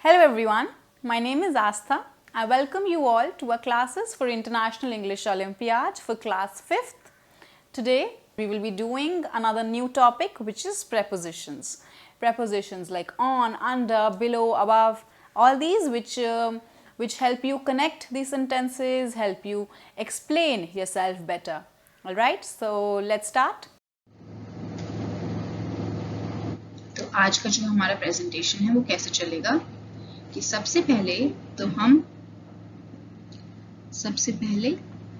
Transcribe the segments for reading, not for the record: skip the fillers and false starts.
Hello everyone, my name is Aastha. I welcome you all to our classes for International English Olympiad for class 5th. Today we will be doing another new topic, which is prepositions. Prepositions like on, under, below, above, all these which help you connect these sentences, help you explain yourself better. Alright, so let's start. तो आज का जो हमारा presentation है वो कैसे चलेगा कि सबसे पहले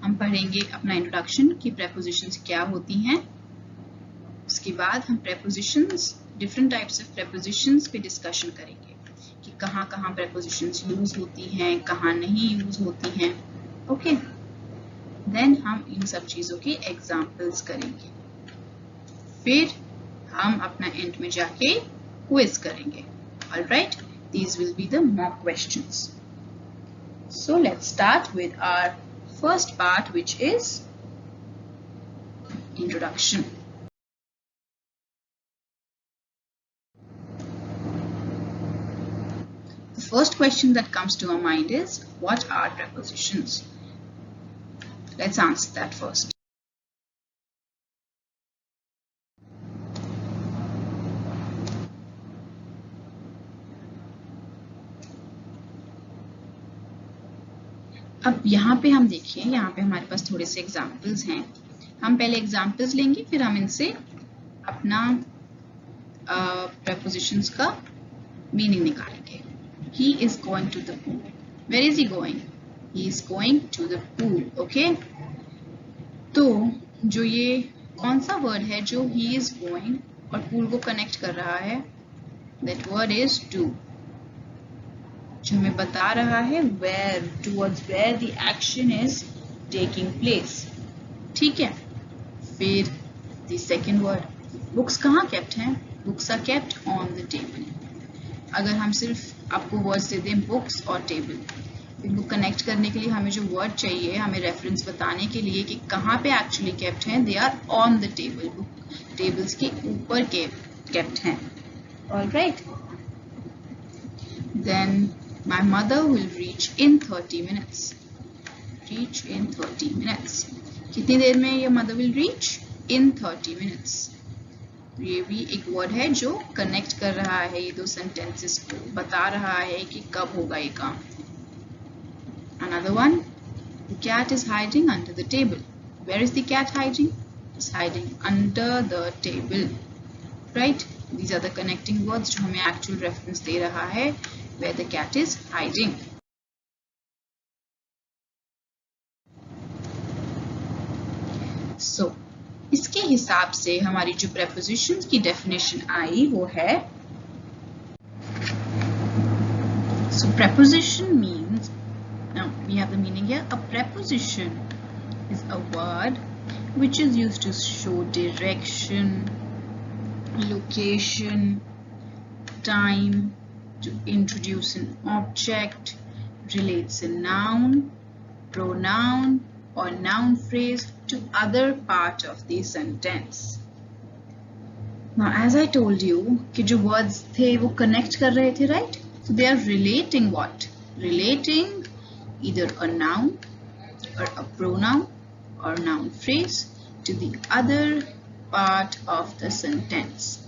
हम पढ़ेंगे अपना इंट्रोडक्शन कि प्रेपोजिशंस क्या होती हैं। उसके बाद हम prepositions, different types of prepositions पे डिस्कशन करेंगे कि कहाँ कहाँ प्रेपोजिशंस यूज होती हैं, कहाँ नहीं यूज होती हैं। ओके, देन हम इन सब चीज़ों के एग्जाम्पल्स करेंगे, फिर हम अपना एंड में जाके क्विज करेंगे। Alright, these will be the mock questions. So let's start with our first part, which is introduction. The first question that comes to our mind is, what are prepositions? Let's answer that first. अब यहाँ पे हम देखिए, यहाँ पे हमारे पास थोड़े से एग्जाम्पल्स हैं। हम पहले एग्जाम्पल्स लेंगे, फिर हम इनसे अपना prepositions का मीनिंग निकालेंगे। He is going to the pool. Where is he going? He is going to the pool. Okay? तो जो ये कौन सा वर्ड है जो he is going और pool को कनेक्ट कर रहा है? That word is to. जो हमें बता रहा है where, towards where the action is taking place. ठीक है, फिर the second word, books कहाँ kept हैं? Books are kept on the table. अगर हम सिर्फ आपको वर्ड्स दे दें books और table, इनको कनेक्ट करने के लिए हमें जो वर्ड चाहिए, हमें रेफरेंस बताने के लिए कि कहाँ पे एक्चुअली kept हैं, they are on the table. Book tables के ऊपर kept हैं. Alright. Then my mother will reach in 30 minutes. Reach in 30 minutes. कितनी देर में ये mother will reach? In 30 minutes. ये भी एक वर्ड है जो कनेक्ट कर रहा है ये दो सेंटेंसेस को, बता रहा है कि कब होगा ये काम। Another one, the cat is hiding under the table. Where is the cat hiding? It's hiding under the table. Right? These are the connecting words जो हमें actual reference दे रहा है where the cat is hiding. So, इसके हिसाब से हमारी जो prepositions की definition आई वो है, so preposition means, now we have the meaning here, a preposition is a word which is used to show direction, location, time, to introduce an object, relates a noun, pronoun or noun phrase to other part of the sentence. Now as I told you कि जो words थे वो connect कर रहे थे, right? So they are relating what? Relating either a noun or a pronoun or noun phrase to the other part of the sentence.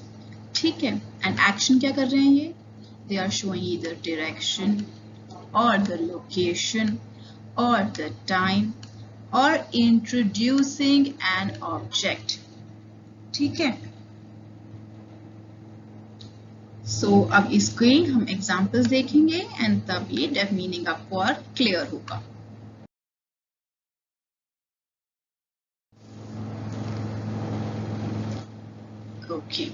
ठीक है, and action क्या कर रहे हैं ये? They are showing either direction or the location or the time or introducing an object. ठीक है, so अब इसके हम examples देखेंगे and तब ये meaning आपको और clear होगा। Okay,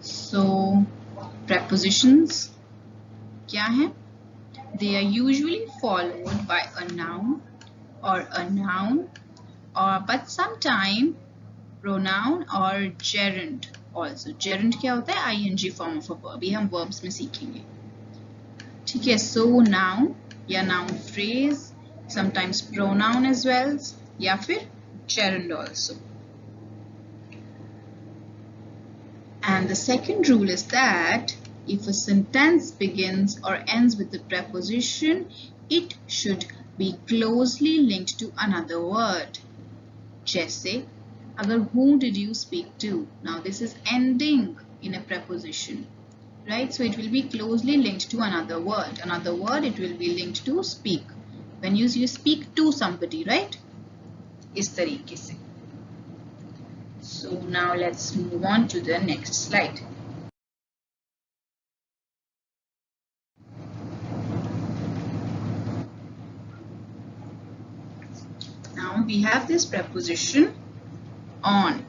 so prepositions क्या हैं? They are usually followed by a noun or but sometime pronoun or gerund also. Gerund क्या होता है? ing form of a verb. ये हम verbs में सीखेंगे। ठीक है, so noun या noun phrase, sometimes pronoun as well, या फिर gerund also. And the second rule is that if a sentence begins or ends with a preposition, it should be closely linked to another word. जैसे अगर whom did you speak to? Now this is ending in a preposition, right? So it will be closely linked to another word. Another word, it will be linked to speak. When you speak to somebody, right? इस तरीके से. So now let's move on to the next slide. Now we have this preposition on.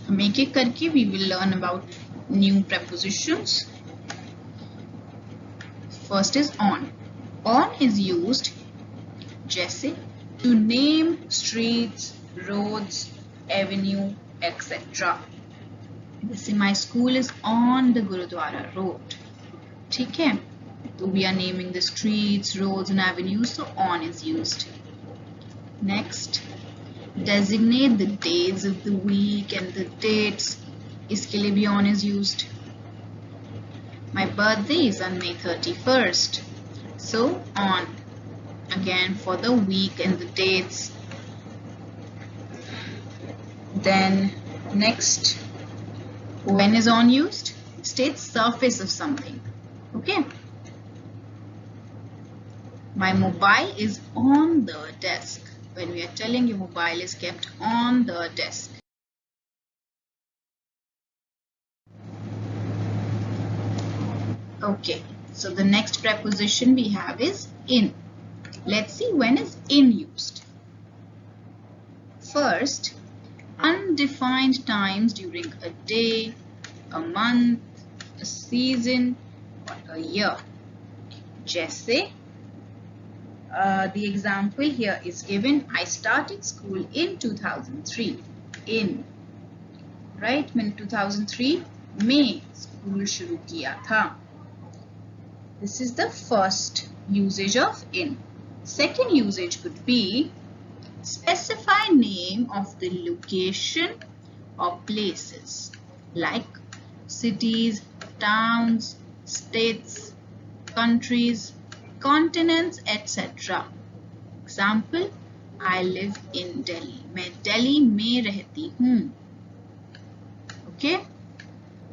हम एक एक करके we will learn about new prepositions. First is on. On is used जैसे to name streets, roads, avenue, etc. जैसे my school is on the Gurudwara road. ठीक है? So we are naming the streets, roads and avenues, so on is used. Next, designate the days of the week and the dates. इसके लिए भी on is used. My birthday is on May 31st. So on. Again for the week and the dates. Then next, when is on used? States surface of something. Okay. My mobile is on the desk. When we are telling your mobile is kept on the desk. Okay, so the next preposition we have is in. Let's see when is in used. First, undefined times during a day, a month, a season, or a year. जैसे the example here is given. I started school in 2003. In, right? मैंने 2003 में school शुरू किया था. This is the first usage of in. Second usage could be specify name of the location or places like cities, towns, states, countries, continents, etc. Example, I live in Delhi. मैं Delhi में रहती हूँ. Okay?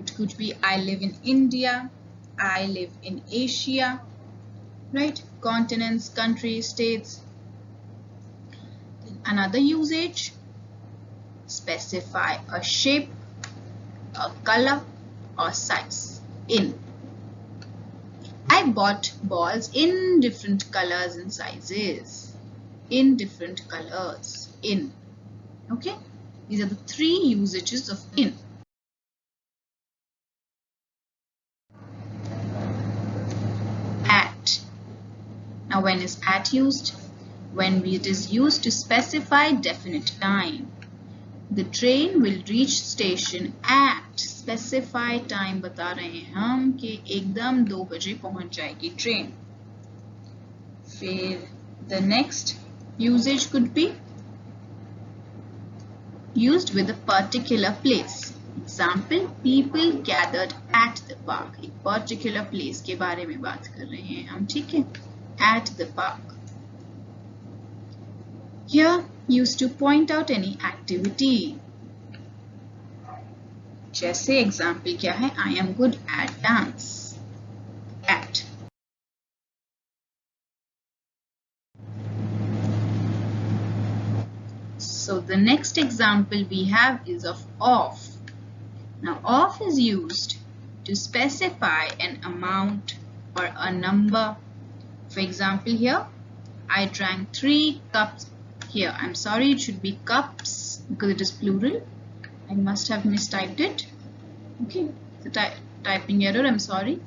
It could be I live in India. I live in Asia. Right? Continents, countries, states. Another usage, specify a shape, a color, or size. In. I bought balls in different colors and sizes. In different colors. In. Okay? These are the three usages of in. At. Now when is at used? When it is used to specify definite time. The train will reach station at specified time. बता रहे हैं हम कि एकदम 2 बजे पहुंच जाएगी train. फिर the next usage could be used with a particular place. Example, people gathered at the park. एक particular place के बारे में बात कर रहे हैं हम, ठीक है? At the park. Here, used to point out any activity. जैसे example क्या है? I am good at dance. At. So the next example we have is of of. Now of is used to specify an amount or a number. For example here, I drank 3 cups. Here, I'm sorry, it should be cups because it is plural. I must have mistyped it. Okay, so typing error, I'm sorry.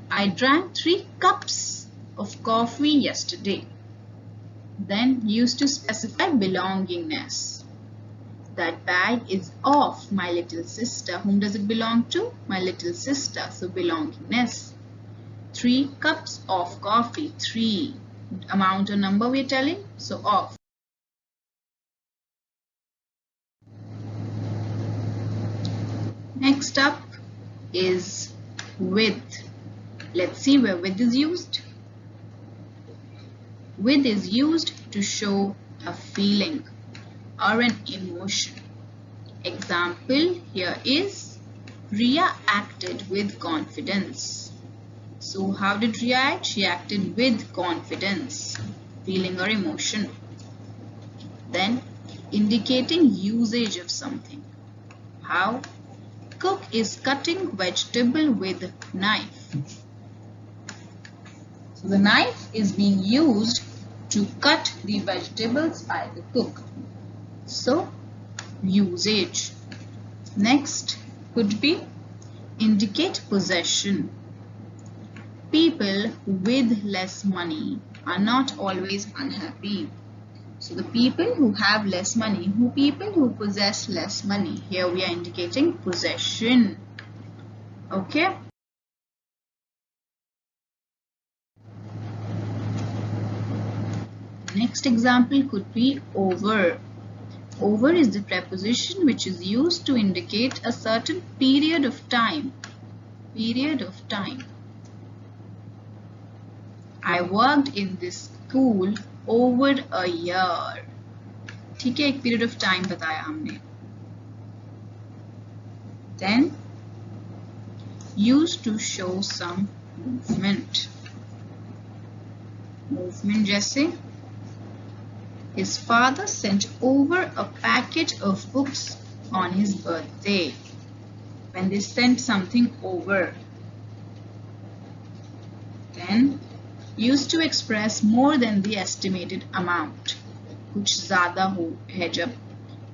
I drank 3 cups of coffee yesterday. Then used to specify belongingness. That bag is of my little sister. Whom does it belong to? My little sister. So belongingness. 3 cups of coffee. 3. Amount or number we're telling. So of. Next up is with. Let's see where with is used. With is used to show a feeling or an emotion. Example here is Riya acted with confidence. So how did Riya act? She acted with confidence, feeling or emotion. Then indicating usage of something. How? Cook is cutting vegetable with knife. So the knife is being used to cut the vegetables by the cook. So usage. Next could be indicate possession. People with less money are not always unhappy. So the people who have less money, people who possess less money, here we are indicating possession. Okay. Next example could be over. Over is the preposition which is used to indicate a certain period of time. Period of time. I worked in this school over a year. ठीक है, एक period of time बताया हमने. Then used to show some movement. Movement जैसे his father sent over a packet of books on his birthday. When they sent something over. Then used to express more than the estimated amount. कुछ ज़्यादा है जब.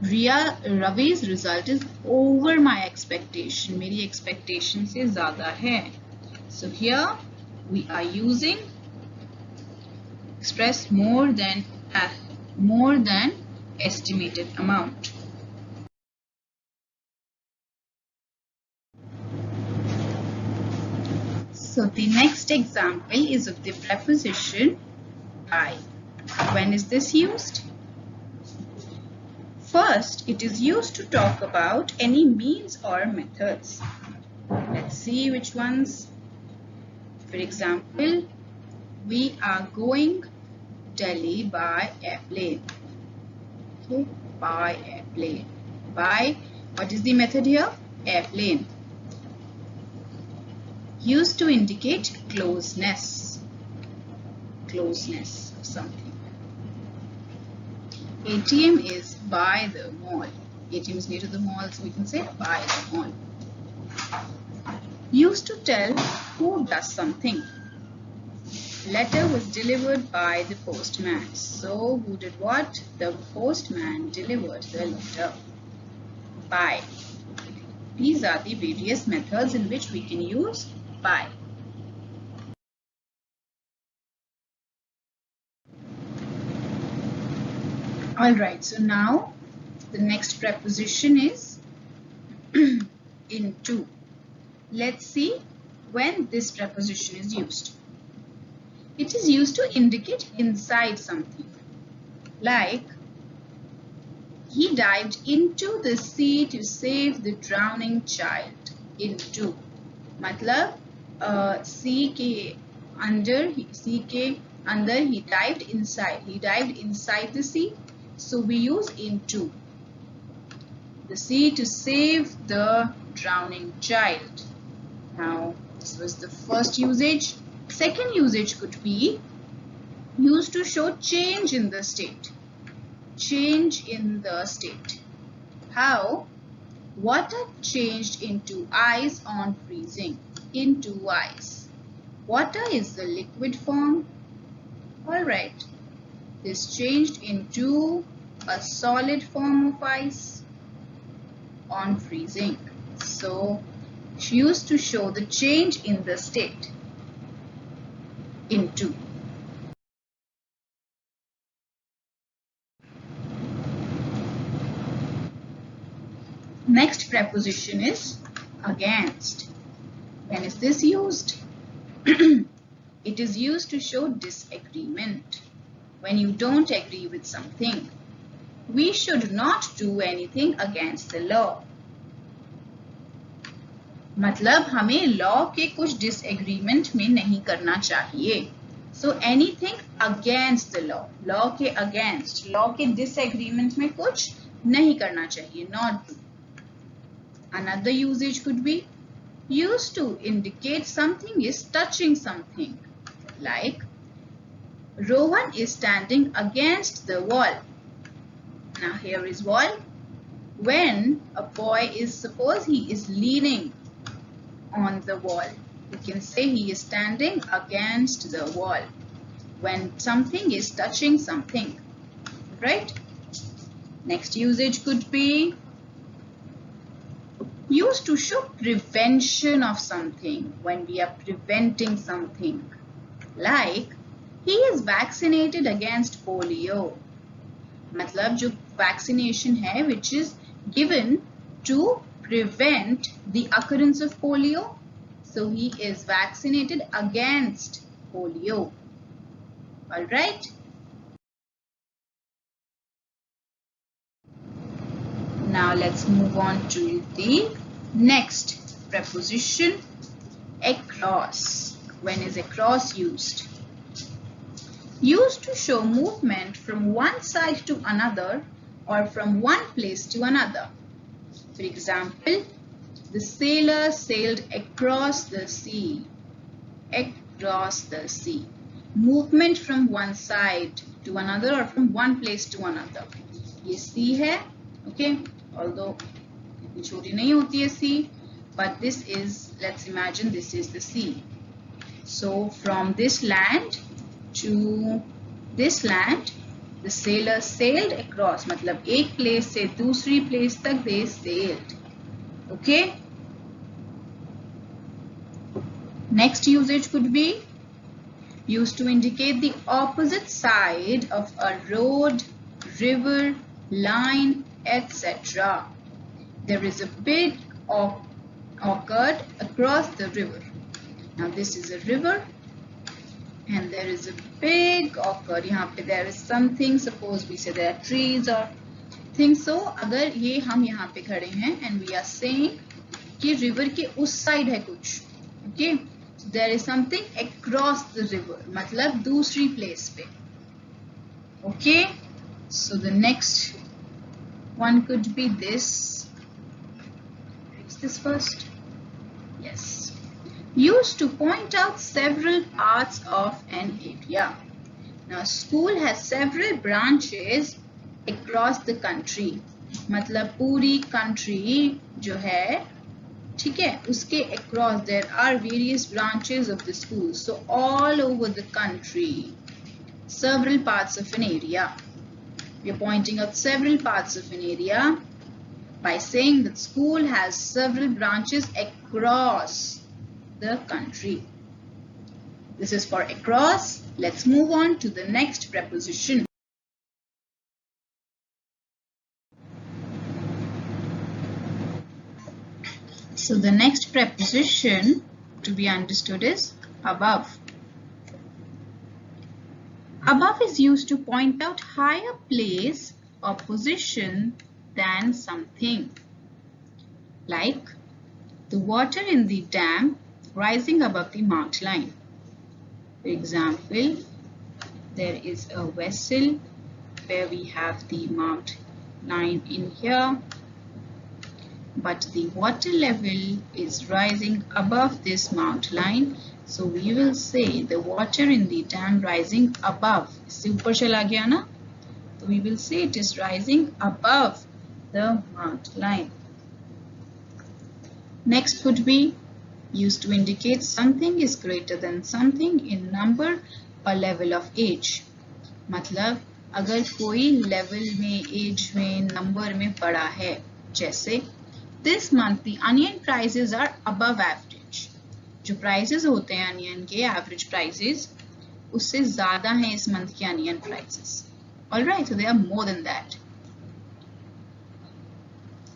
Ravi's result is over my expectation. मेरी expectation से ज़्यादा है. So here we are using express more than estimated amount. So the next example is of the preposition by. When is this used? First, it is used to talk about any means or methods. Let's see which ones. For example, we are going Delhi by airplane. Okay, by airplane. By, what is the method here? Airplane. Used to indicate closeness. Closeness of something. ATM is by the mall. ATM is near to the mall, so we can say by the mall. Used to tell who does something. Letter was delivered by the postman. So who did what? The postman delivered the letter. By. These are the various methods in which we can use by. Alright, so now the next preposition is into. Let's see when this preposition is used. It is used to indicate inside something. Like, he dived into the sea to save the drowning child. Into. मतलब sea के अंदर he dived inside. He dived inside the sea. So we use into. The sea to save the drowning child. Now, this was the first usage. Second usage could be used to show change in the state. Change in the state. How? Water changed into ice on freezing. Into ice. Water is the liquid form. Alright. This changed into a solid form of ice on freezing. So, she used to show the change in the state. Into. Next preposition is against. When is this used? It is used to show disagreement. When you don't agree with something. We should not do anything against the law. मतलब हमें law के कुछ disagreement में नहीं करना चाहिए. So anything against the law, law के against, law के डिसएग्रीमेंट में कुछ नहीं करना चाहिए. Not to. Another usage could be used to indicate something is touching something, like Rohan is standing against the wall. Now here is wall. When a boy is, suppose he is leaning on the wall, we can say he is standing against the wall. When something is touching something, right? Next usage could be used to show prevention of something, when we are preventing something, like he is vaccinated against polio. मतलब जो vaccination है which is given to prevent the occurrence of polio, so he is vaccinated against polio. All right. Now let's move on to the next preposition, across. When is across used? Used to show movement from one side to another or from one place to another. For example, the sailor sailed across the sea. Across the sea. Movement from one side to another or from one place to another. ये sea है, okay? Although इतनी छोटी नहीं होती है sea, but this is, let's imagine this is the sea. So from this land to this land, the sailor sailed across. मतलब एक place से दूसरी place तक they sailed. Okay. Next usage could be used to indicate the opposite side of a road, river, line, etc. There is a big orchard across the river. Now this is a river and there is a big orchard. यहाँ पे there is something, suppose we say there are trees or things. So अगर ये हम यहाँ पे खड़े हैं and we are saying कि river के उस side है कुछ, okay? So there is something across the river, मतलब दूसरी place पे, okay? So the next one could be this. Is this first? Yes. Used to point out several parts of an area. Now school has several branches across the country. मतलब पूरी country जो है, ठीक है, उसके across there are various branches of the school. So all over the country, several parts of an area. We are pointing out several parts of an area by saying that school has several branches across the country. This is for across. Let's move on to the next preposition. So the next preposition to be understood is above. Above is used to point out higher place or position than something, like the water in the dam rising above the marked line. For example, there is a vessel where we have the marked line in here, but the water level is rising above this marked line. So we will say the water in the dam rising above. इससे ऊपर चला गया ना? So we will say it is rising above the marked line. Next could be used to indicate something is greater than something in number or level of age. मतलब अगर कोई level में, age में, number में बड़ा है, जैसे this month the onion prices are above average. जो prices होते हैं onion के average prices, उससे ज़्यादा हैं इस month के onion prices. Alright, so they are more than that.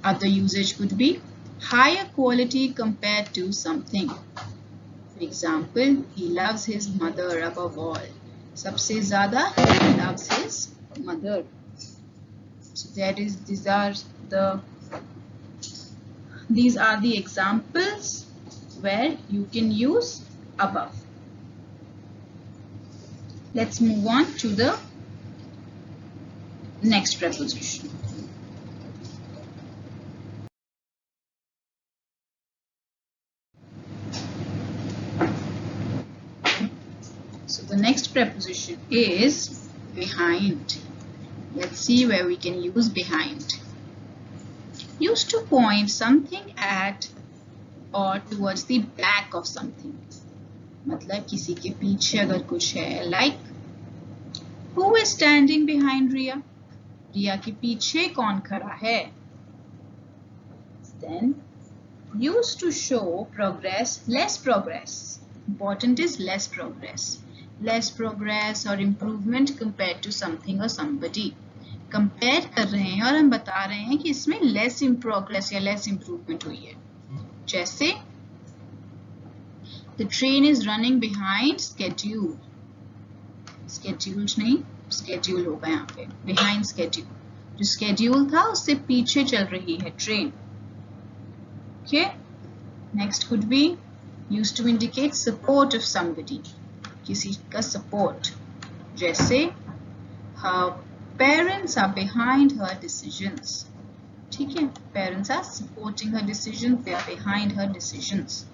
Other usage could be higher quality compared to something. For example, he loves his mother above all. सबसे ज़्यादा he loves his mother. So these are the examples where you can use above. Let's move on to the next preposition. So the next preposition is behind. Let's see where we can use behind. Used to point something at or towards the back of something. मतलब किसी के पीछे अगर कुछ है, like who is standing behind Riya? रिया के पीछे कौन खड़ा है? Then used to show progress, less progress. Important is less progress. Less progress or improvement compared to something or somebody. Compare कर रहे हैं और हम बता रहे हैं कि इसमें less in progress या less improvement हुई है. जैसे the train is running behind schedule. Scheduled नहीं, schedule होगा यहाँ पे. Behind schedule. जो schedule था उससे पीछे चल रही है train. Okay. Next could be used to indicate support of somebody. किसी का support. जैसे her parents are behind her decisions. ठीक है. Parents are supporting her decisions. They are behind her decisions.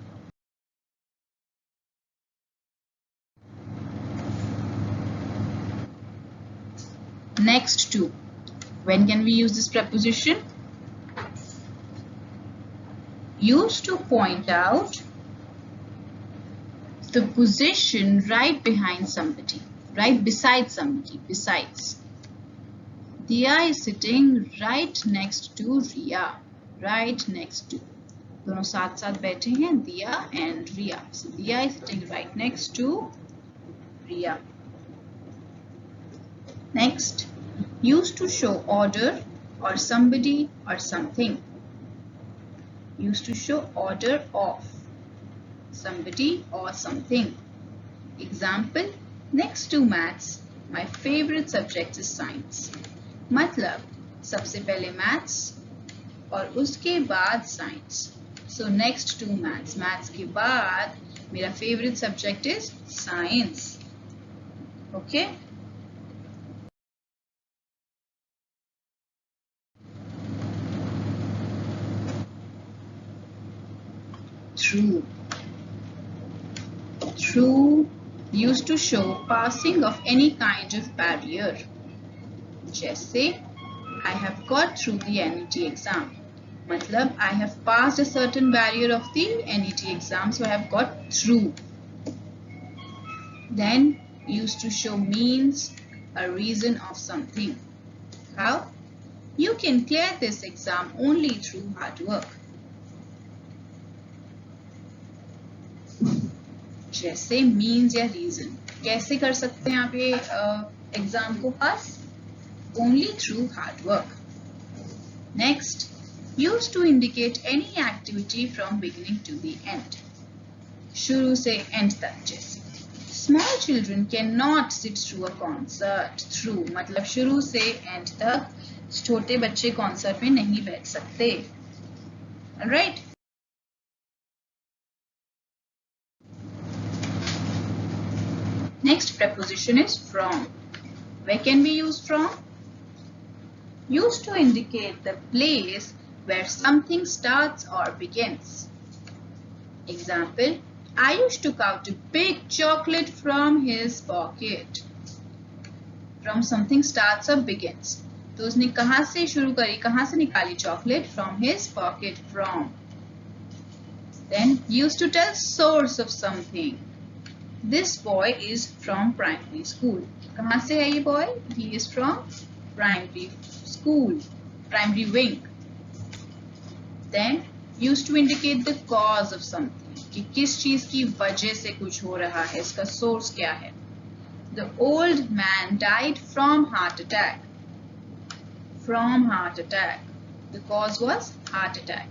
Next to. When can we use this preposition? Used to point out the position right behind somebody, right beside somebody, besides. Diya is sitting right next to Riya, right next to. दोनों साथ साथ बैठे हैं, Diya and Riya. So Diya is sitting right next to Riya. Next, used to show order or somebody or something. Used to show order of somebody or something. Example, next to maths, my favorite subject is science. मतलब सबसे पहले maths और उसके बाद science. So next to maths, maths के बाद मेरा favorite subject is science. Okay? Through. Through used to show passing of any kind of barrier. जैसे I have got through the NET exam. मतलब I have passed a certain barrier of the NET exam, so I have got through. Then used to show means, a reason of something. How? You can clear this exam only through hard work. जैसे means या reason. कैसे कर सकते हैं आप ये exam को पास? Only through hard work. Next, used to indicate any activity from beginning to the end. शुरू से end तक जैसे. Small children cannot sit through a concert. Through मतलब शुरू से end तक छोटे बच्चे कॉन्सर्ट में नहीं बैठ सकते. Alright? Next preposition is from. Where can we use from? Used to indicate the place where something starts or begins. Example, Ayush took out a big chocolate from his pocket. From something starts or begins. तो उसने कहाँ से शुरू करी, कहाँ से निकाली chocolate? From his pocket, from. Then used to tell source of something. This boy is from primary school. कहाँ से है ये boy? He is from primary school, primary wing. Then used to indicate the cause of something. कि किस चीज की वजह से कुछ हो रहा है, इसका source क्या है. The old man died from heart attack. From heart attack. The cause was heart attack.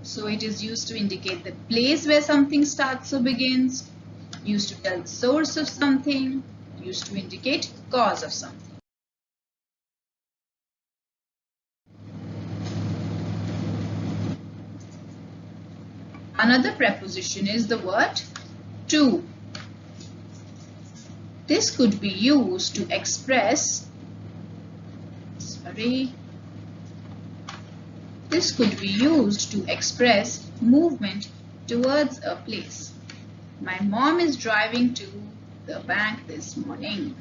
So it is used to indicate the place where something starts or begins. Used to tell the source of something. Used to indicate cause of something. Another preposition is the word to. This could be used to express, this could be used to express movement towards a place. My mom is driving to the bank this morning.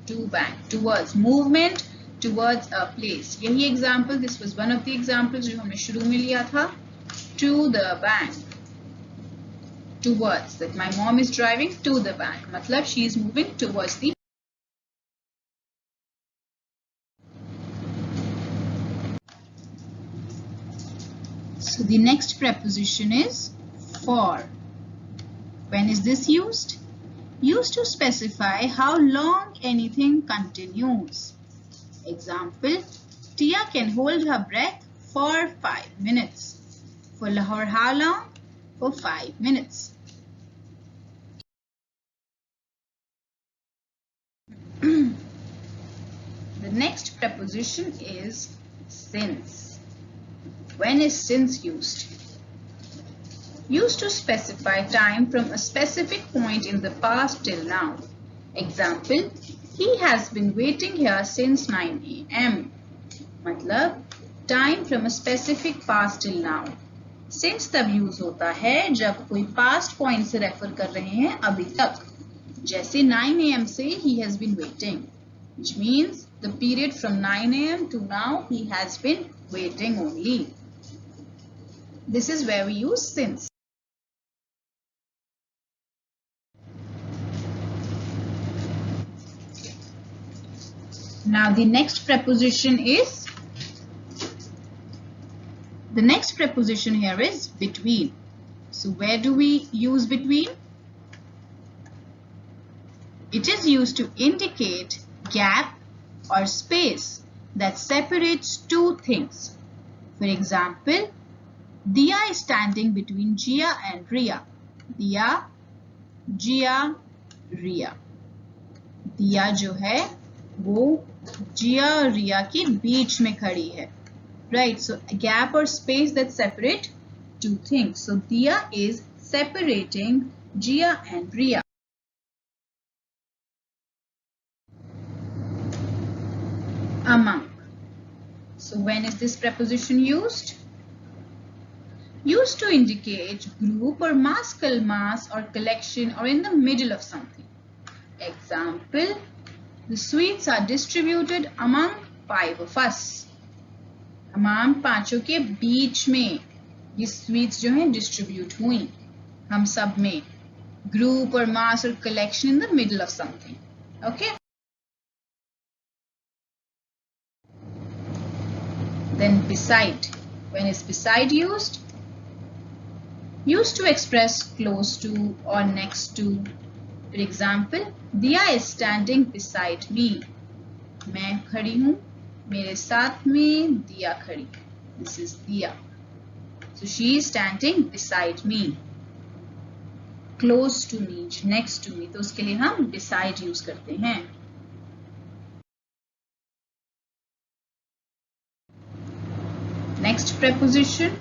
To bank, towards, movement towards a place. यही example, this was one of the examples जो हमने शुरू में लिया था. To the bank. Towards, that my mom is driving to the bank. मतलब she is moving towards the. So the next preposition is for. When is this used? Used to specify how long anything continues. Example, Tia can hold her breath for 5 minutes. For how long? For 5 minutes. The next preposition is since. When is since used? Used to specify time from a specific point in the past till now. Example, he has been waiting here since 9 a.m. मतलब time from a specific past till now. Since तब use होता है जब कोई past point से refer कर रहे हैं अभी तक. जैसे 9 a.m. से he has been waiting, which means the period from 9 a.m. to now he has been waiting only. This is where we use since. Now the next preposition is, the next preposition here is between. So where do we use between? It is used to indicate gap or space that separates two things. For example, Dia is standing between Jia and Ria. Dia, Jia, Ria. Dia जो है वो जिया और रिया के बीच में खड़ी है. Right, so a gap or space that separate two things. So Dia is separating Jia and Ria. Among. So when is this preposition used? Used to indicate group or mass or collection or in the middle of something. Example, the sweets are distributed among 5 of us. हमाम पांचों के बीच में ये sweets जो हैं distribute हुई हम सब में. Group or mass or collection in the middle of something. Okay. Then beside. When is beside used? Used to express close to or next to. For example, Dia is standing beside me. मैं खड़ी हूँ मेरे साथ में Dia खड़ी. This is Dia. So she is standing beside me. Close to me, next to me. तो उसके लिए हम beside use करते हैं. Next preposition,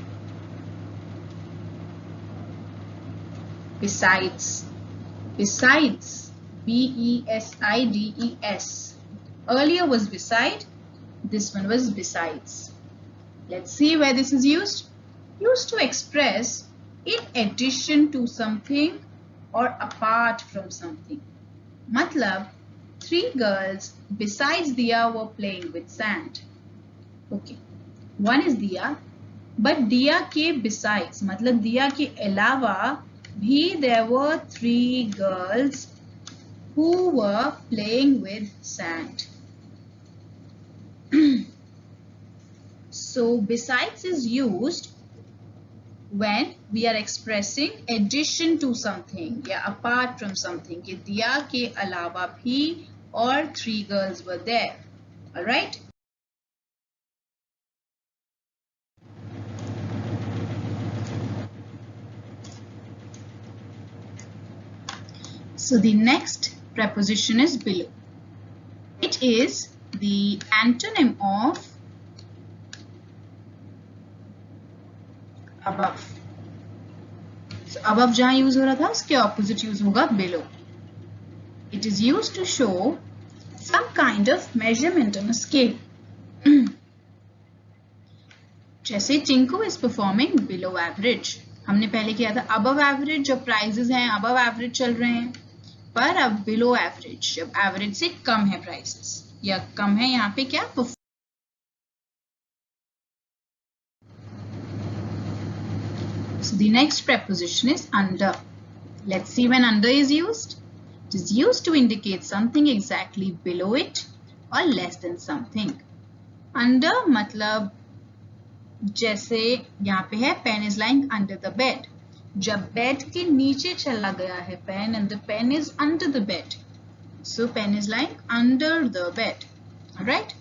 besides. Besides, B-E-S-I-D-E-S. Earlier was beside, this one was besides. Let's see where this is used. Used to express in addition to something or apart from something. Matlab, 3 girls besides Dia were playing with sand. Okay, one is Dia, but Dia के besides, मतलब Dia के अलावा भी there were 3 girls who were playing with sand. So besides is used when we are expressing addition to something या apart from something. कि Dia के अलावा भी और 3 girls were there. Alright. So the next preposition is below. It is the antonym of above. above जहां use हो रहा था उसके ऑपोजिट यूज होगा below. It is used to show some kind of measurement on a scale. जैसे Chinku is performing below average. हमने पहले किया था above average, जब प्राइजेस हैं above average चल रहे हैं, पर अब below average, जब average से कम है प्राइसेस या कम है यहाँ पे क्या. So the next preposition is under. Let's see when under is used. It is used to indicate something exactly below it or less than something. Under मतलब जैसे यहाँ पे है pen is lying under the bed. जब bed के नीचे चला गया है pen and the pen is under the bed. So pen is lying under the bed. Alright?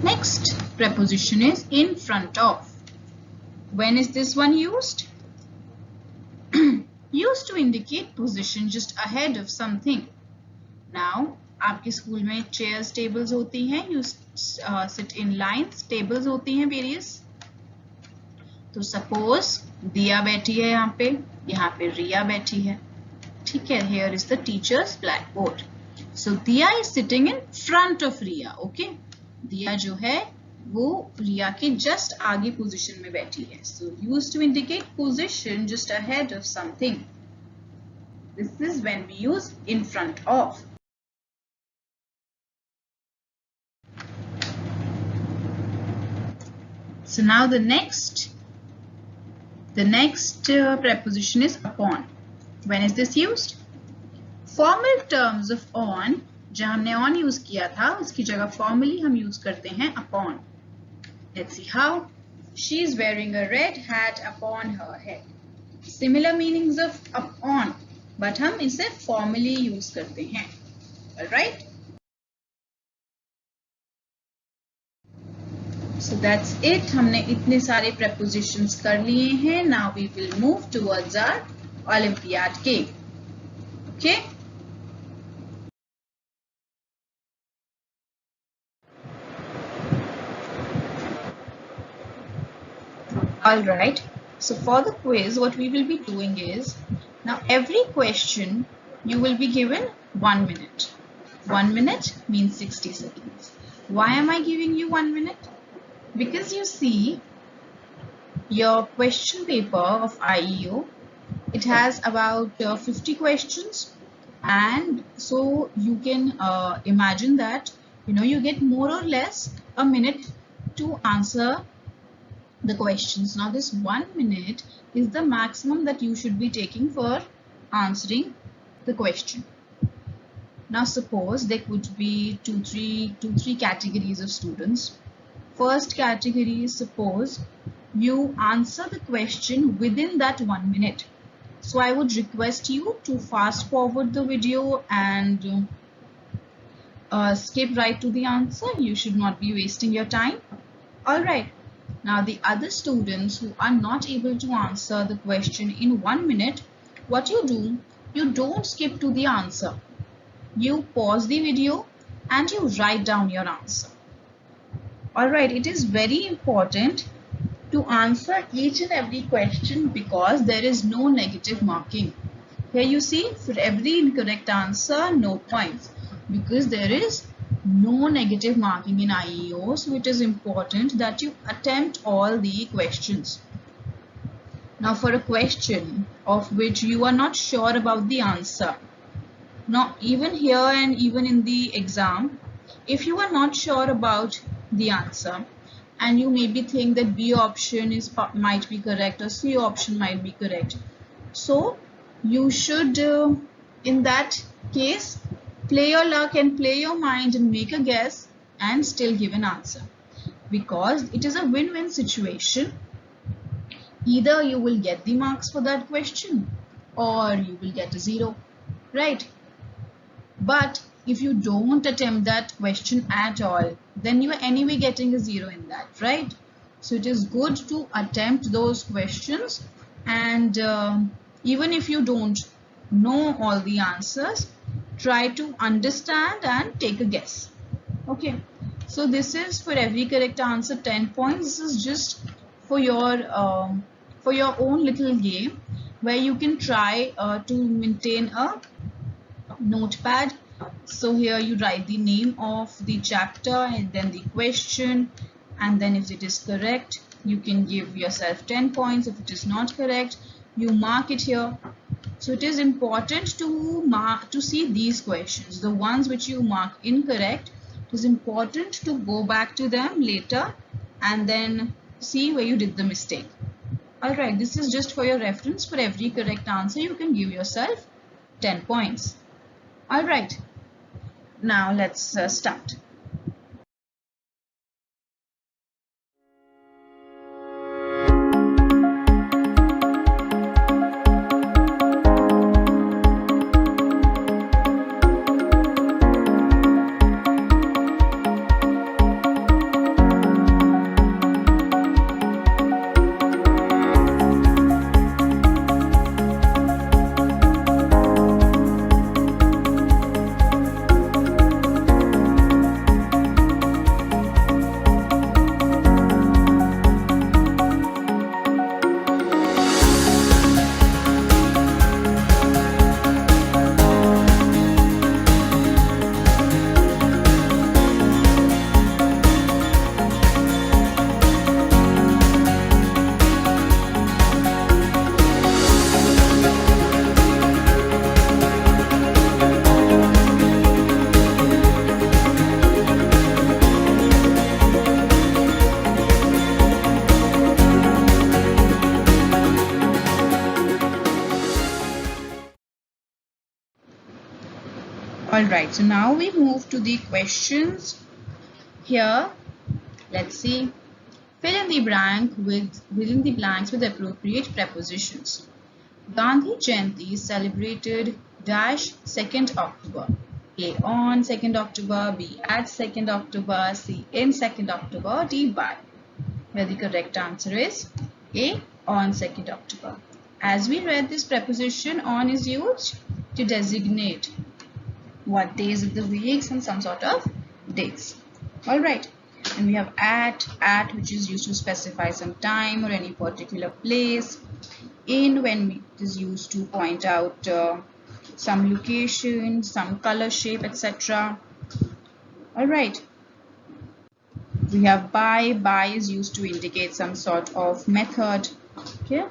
Next preposition is in front of. When is this one used? Used to indicate position just ahead of something. Now, आपके school में chairs, tables होती हैं. You sit in lines. Tables होती हैं various. तो suppose दिया बैठी है यहाँ पे रिया बैठी है. ठीक है. Here is the teacher's blackboard. So Diya is sitting in front of Riya. Okay. दिया जो है वो रिया के जस्ट आगे पोजीशन में बैठी है. So used to indicate position just ahead of something. This is when we use in front of. So now the next preposition is upon. When is this used? Formal terms of on, जहाँ हमने on use किया था उसकी जगह formally हम use करते हैं upon. Let's see how. She is wearing a red hat upon her head. Similar meanings of upon, but हम इसे formally यूज करते हैं. Alright? So that's it. हमने इतने सारे prepositions कर लिए हैं. Now we will move towards our Olympiad game. Okay? Alright, so for the quiz, what we will be doing is, now every question you will be given 1 minute. 1 minute means 60 seconds. Why am I giving you 1 minute? Because you see, your question paper of IEO, it has about 50 questions, and so you can imagine that, you get more or less a minute to answer the questions. Now this 1 minute is the maximum that you should be taking for answering the question. Now suppose there could be two, three categories of students. First category is, suppose you answer the question within that 1 minute. So I would request you to fast forward the video and skip right to the answer. You should not be wasting your time. Alright. Now the other students who are not able to answer the question in 1 minute, what you do, you don't skip to the answer. You pause the video and you write down your answer. Alright, it is very important to answer each and every question because there is no negative marking. Here you see, for every incorrect answer, no points, because there is no negative marking in IEO, so it is important that you attempt all the questions. Now for a question of which you are not sure about the answer, now even here and even in the exam, if you are not sure about the answer and you maybe think that B option might be correct or C option might be correct, so you should in that case play your luck and play your mind and make a guess and still give an answer, because it is a win-win situation. Either you will get the marks for that question or you will get a 0, right? But if you don't attempt that question at all, then you are anyway getting a 0 in that, right? So it is good to attempt those questions, and even if you don't know all the answers, try to understand and take a guess. Okay, so this is for every correct answer 10 points. This is just for your own little game where you can try to maintain a notepad. So here you write the name of the chapter and then the question, and then if it is correct you can give yourself 10 points. If it is not correct you mark it here. So it is important to see these questions, the ones which you mark incorrect. It is important to go back to them later and then see where you did the mistake. Alright, this is just for your reference. For every correct answer you can give yourself 10 points. Alright, now let's start. Alright, so now we move to the questions. Here, let's see. Fill in the blanks with appropriate prepositions. Gandhi Jayanti is celebrated dash 2nd October. A on 2nd October, B at 2nd October, C in 2nd October, D by. Here the correct answer is A on 2nd October. As we read, this preposition on is used to designate what days of the weeks and some sort of dates. Alright, and we have at which is used to specify some time or any particular place. In, when it is used to point out some location, some color, shape, etc. Alright, we have by is used to indicate some sort of method. Okay.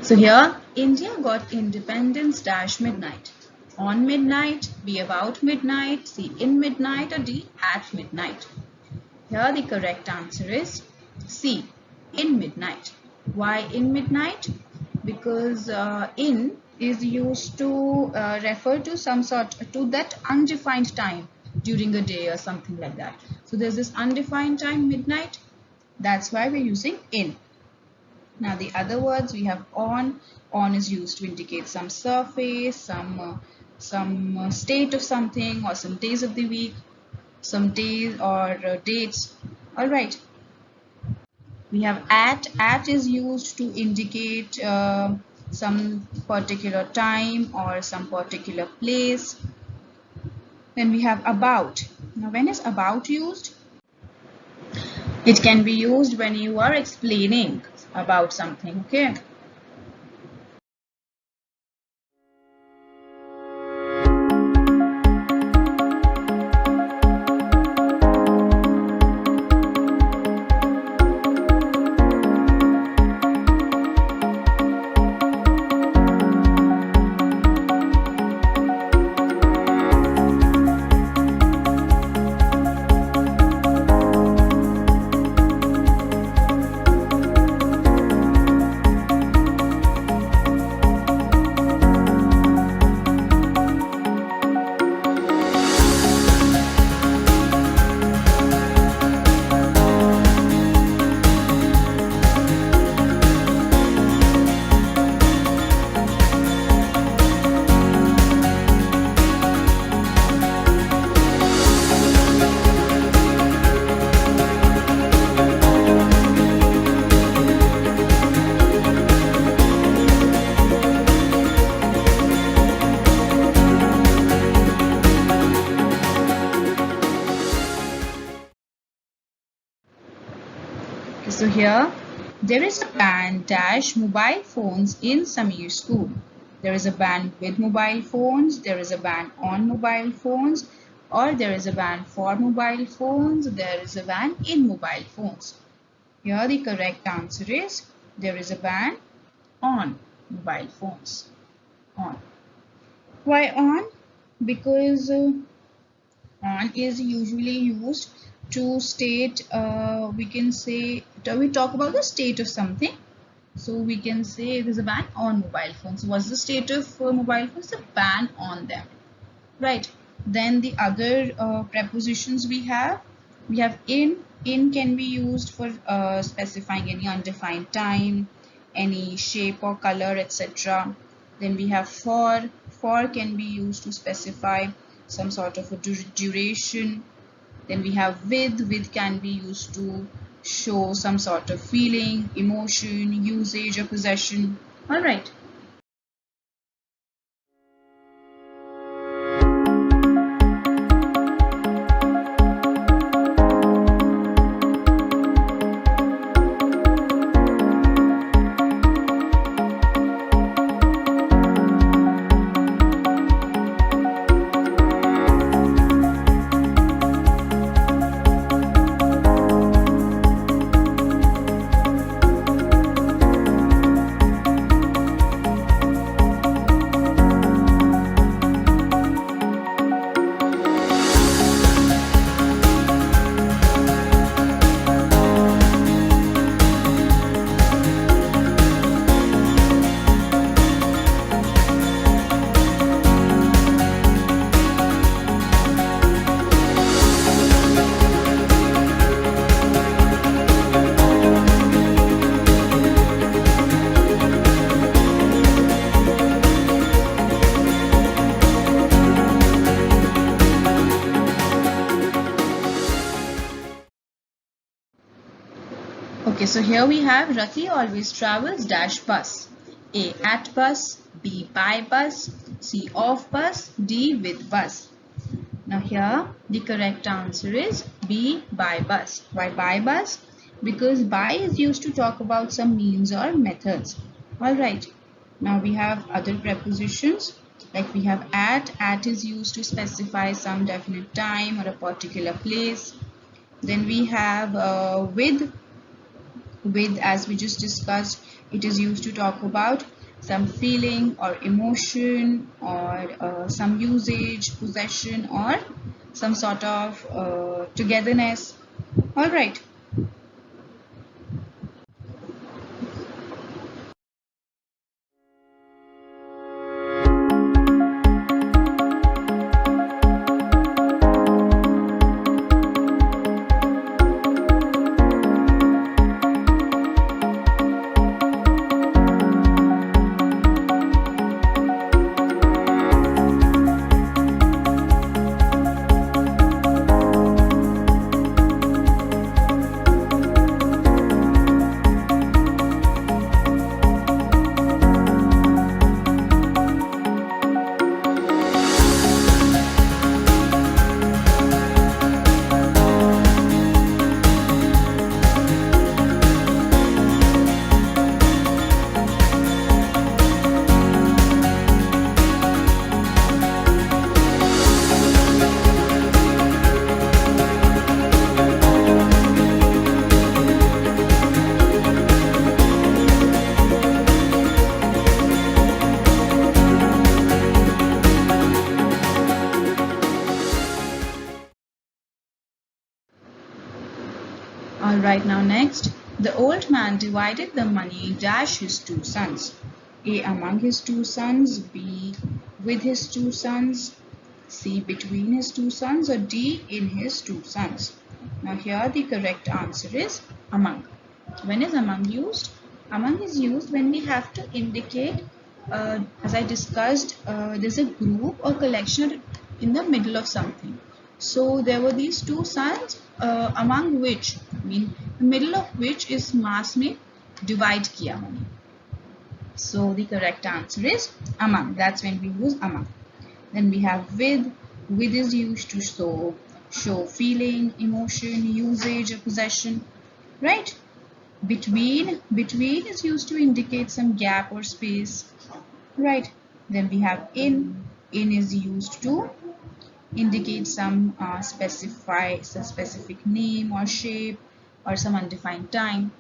So here, India got independence dash midnight. On midnight, B about midnight, C in midnight, or D at midnight. Here the correct answer is C, in midnight. Why in midnight? Because in is used to refer to some sort to that undefined time during a day or something like that. So there's this undefined time, midnight. That's why we're using in. Now the other words we have on. On is used to indicate some surface, some state of something, or some days of the week, some days or dates. All right. We have at. At is used to indicate some particular time or some particular place. Then we have about. Now when is about used? It can be used when you are explaining about something, okay? so here there is a ban dash mobile phones in Samir's school. There is a ban with mobile phones, there is a ban on mobile phones, or there is a ban for mobile phones, there is a ban in mobile phones. Here the correct answer is there is a ban on mobile phones. On. Why on? Because on is usually used to state, we can say, we talk about the state of something. So we can say there's a ban on mobile phones. What's the state of mobile phones? The ban on them, right? Then the other prepositions we have in. In can be used for specifying any undefined time, any shape or color, etc. Then we have for. For can be used to specify some sort of a duration. Then we have with. With can be used to show some sort of feeling, emotion, usage or possession. All right. Okay, so here we have Rati always travels dash bus. A at bus, B by bus, C off bus, D with bus. Now here the correct answer is B by bus. Why by bus? Because by is used to talk about some means or methods. Alright, now we have other prepositions like we have at. At is used to specify some definite time or a particular place. Then we have with. With, as we just discussed, it is used to talk about some feeling or emotion or some usage, possession or some sort of togetherness. All right. Alright, now next, the old man divided the money dash his two sons. A among his two sons, B with his two sons, C between his two sons, or D in his two sons. Now here the correct answer is among. When is among used? Among is used when we have to indicate, as I discussed, there's a group or collection in the middle of something. So there were these two sons, among which, the middle of which is mass में divide किया money. So the correct answer is among. That's when we use among. Then we have with. With is used to show feeling, emotion, usage, or possession. Right? Between is used to indicate some gap or space, right? Then we have in is used to indicate some specific name or shape or some undefined time.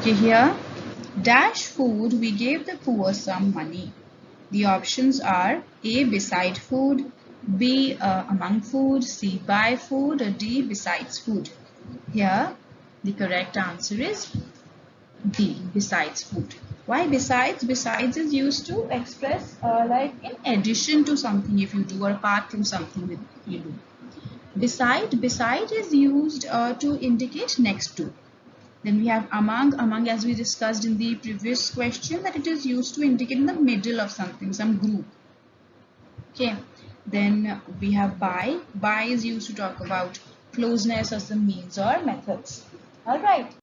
Okay, here, dash food, we gave the poor some money. The options are A, beside food, B, among food, C, by food, or D, besides food. Here, the correct answer is D, besides food. Why besides? Besides is used to express like in addition to something if you do or apart from something you do. Beside is used to indicate next to. Then we have among as we discussed in the previous question, that it is used to indicate in the middle of something, some group. Okay. Then we have by is used to talk about closeness or some means or methods. All right.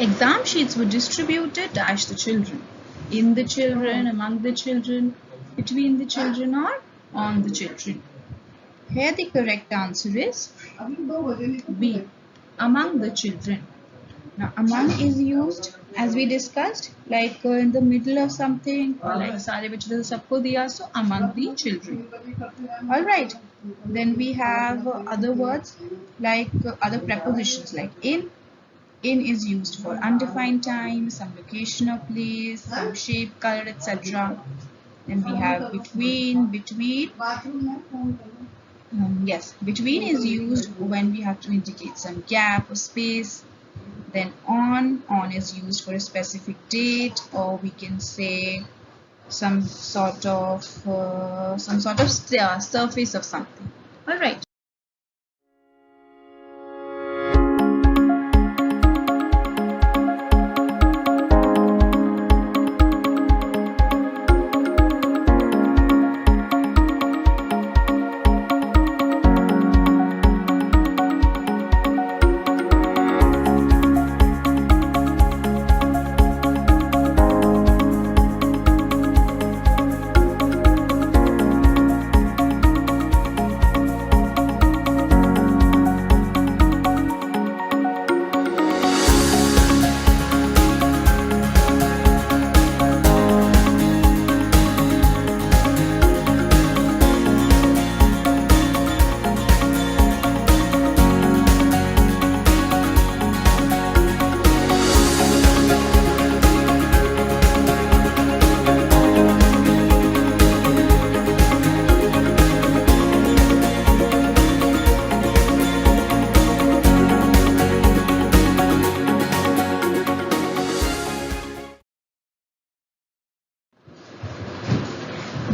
Exam sheets were distributed dash the children. In the children, among the children, between the children, or on the children. Here the correct answer is B, among the children. Now among is used as we discussed like in the middle of something, or like सारे बच्चों सबको दिया, so among the children. All right. Then we have other words like other prepositions like in. In is used for undefined time, some location or place, some shape, color, etc. Then we have between. Yes, between is used when we have to indicate some gap or space. Then on is used for a specific date, or we can say some sort of surface of something. All right.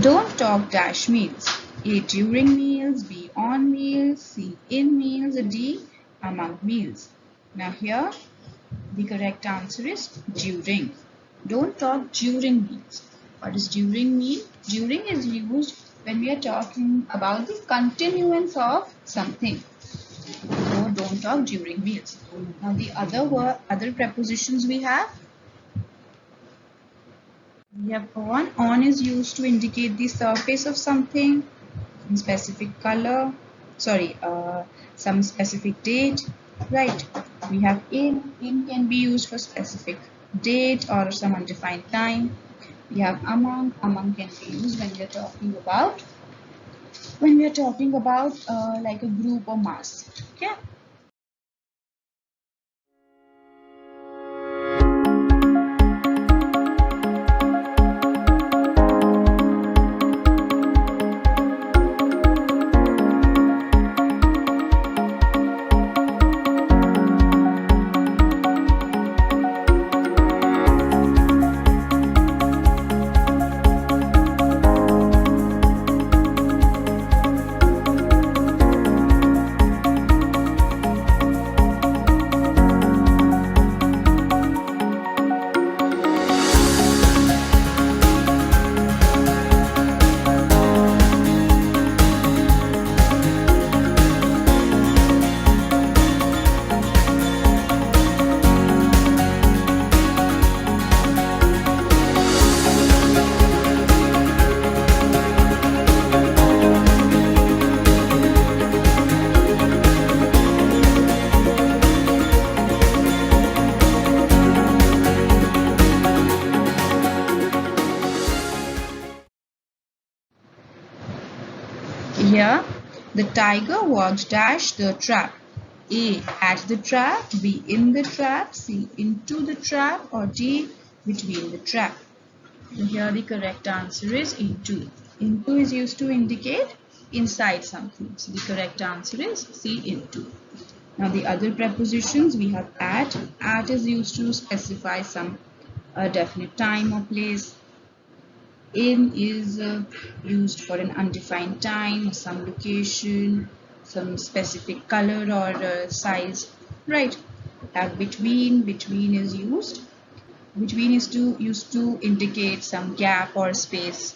Don't talk dash meals. A. During meals. B. On meals. C. In meals. D. Among meals. Now here the correct answer is during. Don't talk during meals. What does during mean? During is used when we are talking about the continuance of something. So don't talk during meals. Now the other prepositions we have on. On is used to indicate the surface of something, some specific color, some specific date, right? We have in. In can be used for specific date or some undefined time. We have among. Among can be used when we are talking about like a group or mass. Okay. Here, the tiger walked dash the trap. A. At the trap. B. In the trap. C. Into the trap. Or D. Between the trap. So here the correct answer is into. Into is used to indicate inside something. So the correct answer is C. Into. Now the other prepositions we have at. At is used to specify some definite time or place. In is used for an undefined time, some location, some specific color or size, right? Have between. Between is used. Between is used to indicate some gap or space.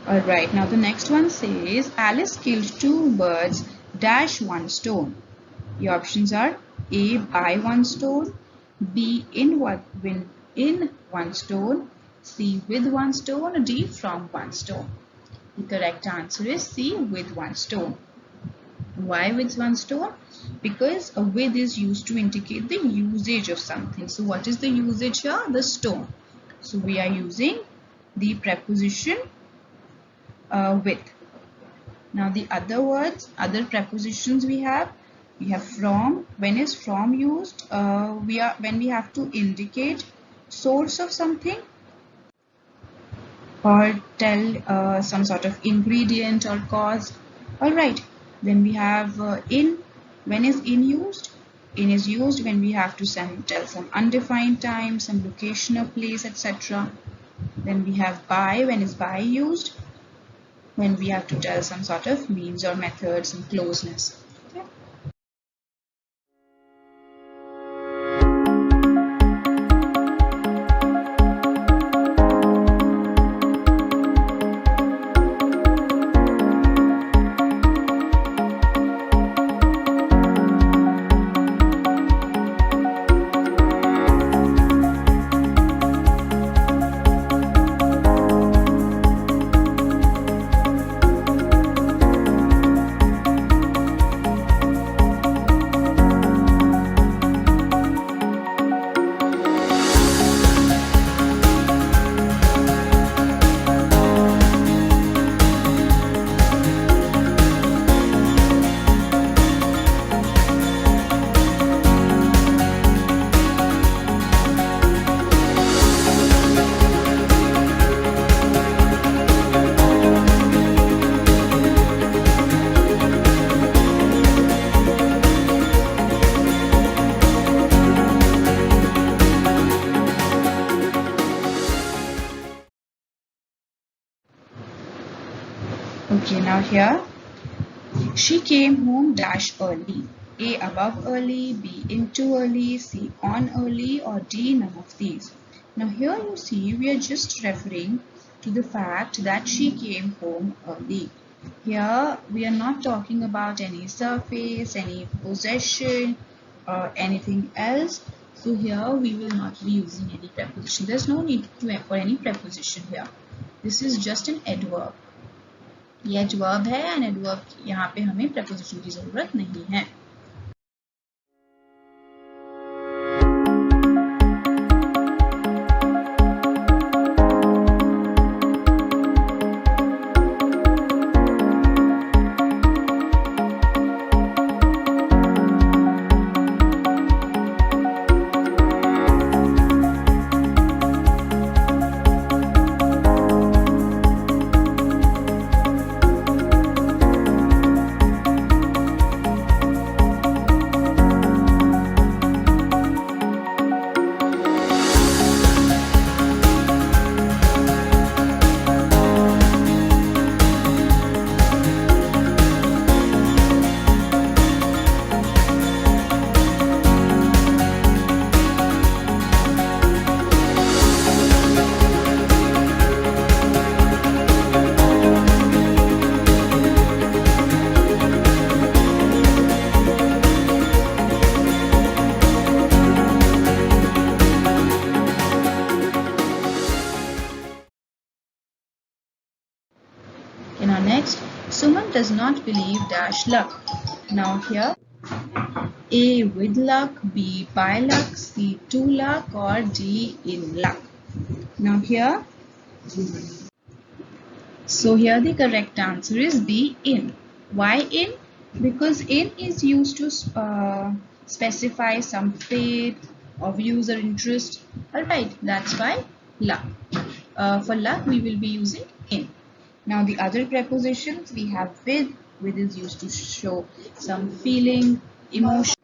Alright, now the next one says Alice killed 2 birds dash 1 stone. The options are A. By 1 stone, B. In 1 stone, C. With 1 stone, or D. From 1 stone. The correct answer is C. With 1 stone. Why with 1 stone? Because a with is used to indicate the usage of something. So what is the usage here? The stone. So we are using the preposition with. Now the other prepositions we have from. When is from used? When we have to indicate source of something or tell some sort of ingredient or cause. Alright, then we have in. When is in used? In is used when we have to tell some undefined time, some location or place, etc. Then we have by. When is by used? When we have to tell some sort of means or method, some closeness. Okay. here she came home dash early. A, above early, B, into early, C, on early, or D, none of these. Now here you see we are just referring to the fact that she came home early. Here we are not talking about any surface, any possession, or anything else. So here we will not be using any preposition. There's no need for any preposition here. This is just an adverb. ये adverb है and adverb यहाँ पे हमें preposition की जरूरत नहीं है. Now next, Suman does not believe dash luck. Now here, A, with luck, B, by luck, C, to luck, or D, in luck. Now here, so here the correct answer is B, in. Why in? Because in is used to specify some faith or views or interest. Alright, that's why luck. For luck, we will be using in. Now the other prepositions we have with. With is used to show some feeling, emotion.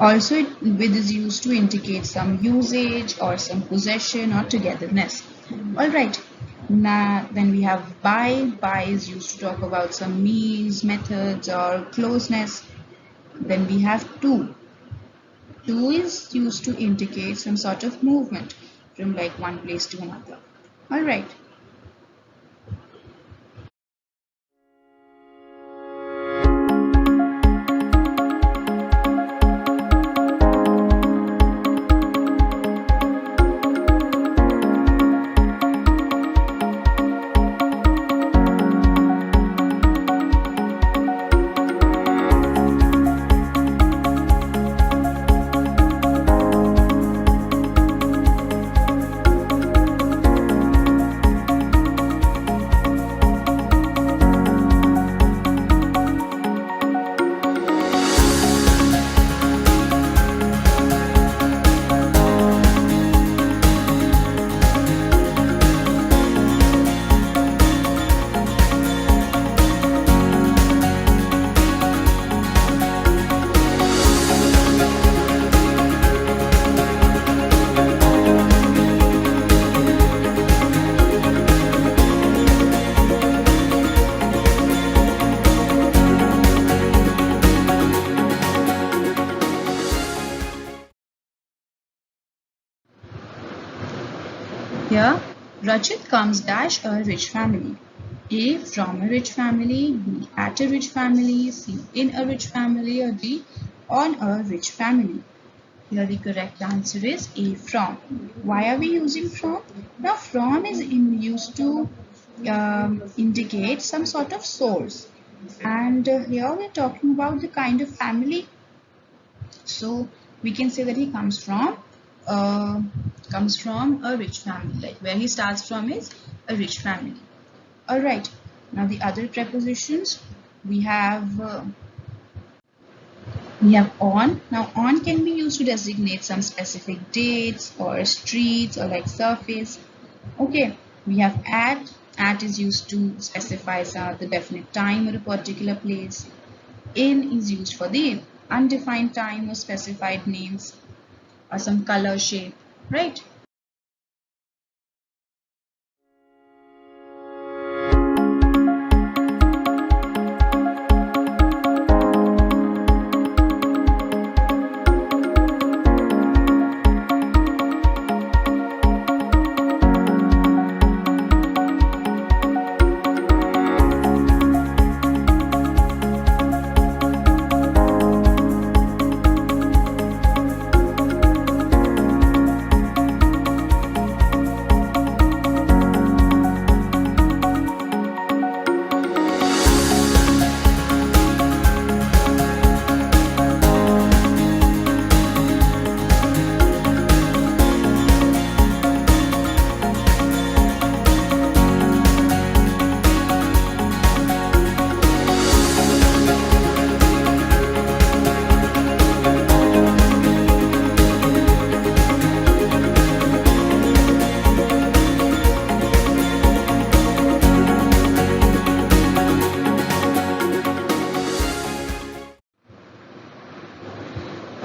Also, with is used to indicate some usage or some possession or togetherness. Alright, now then we have by. By is used to talk about some means, methods, or closeness. Then we have to. To is used to indicate some sort of movement from like one place to another. Alright. Here, Rachit comes dash a rich family. A, from a rich family, B, at a rich family, C, in a rich family, or D, on a rich family. Here the correct answer is A, from. Why are we using from? Now from is used to indicate some sort of source. And here we are talking about the kind of family. So we can say that he comes from a rich family. Like where he starts from is a rich family. Alright, now the other prepositions we have on. Now on can be used to designate some specific dates or streets or like surface. Okay, we have at. At is used to specify the definite time or a particular place. In is used for the undefined time or specified names or some color, shape, right?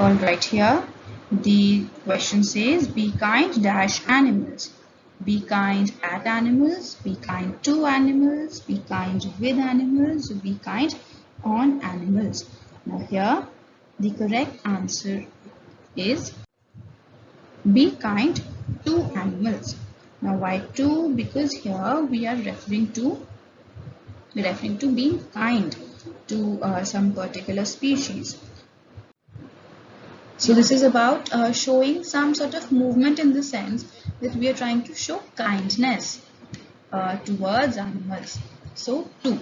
All right, here the question says, be kind dash animals. Be kind at animals, be kind to animals, be kind with animals, be kind on animals. Now here the correct answer is be kind to animals. Now why to? Because here we are referring to being kind to some particular species. So this is about showing some sort of movement in the sense that we are trying to show kindness towards animals. So to.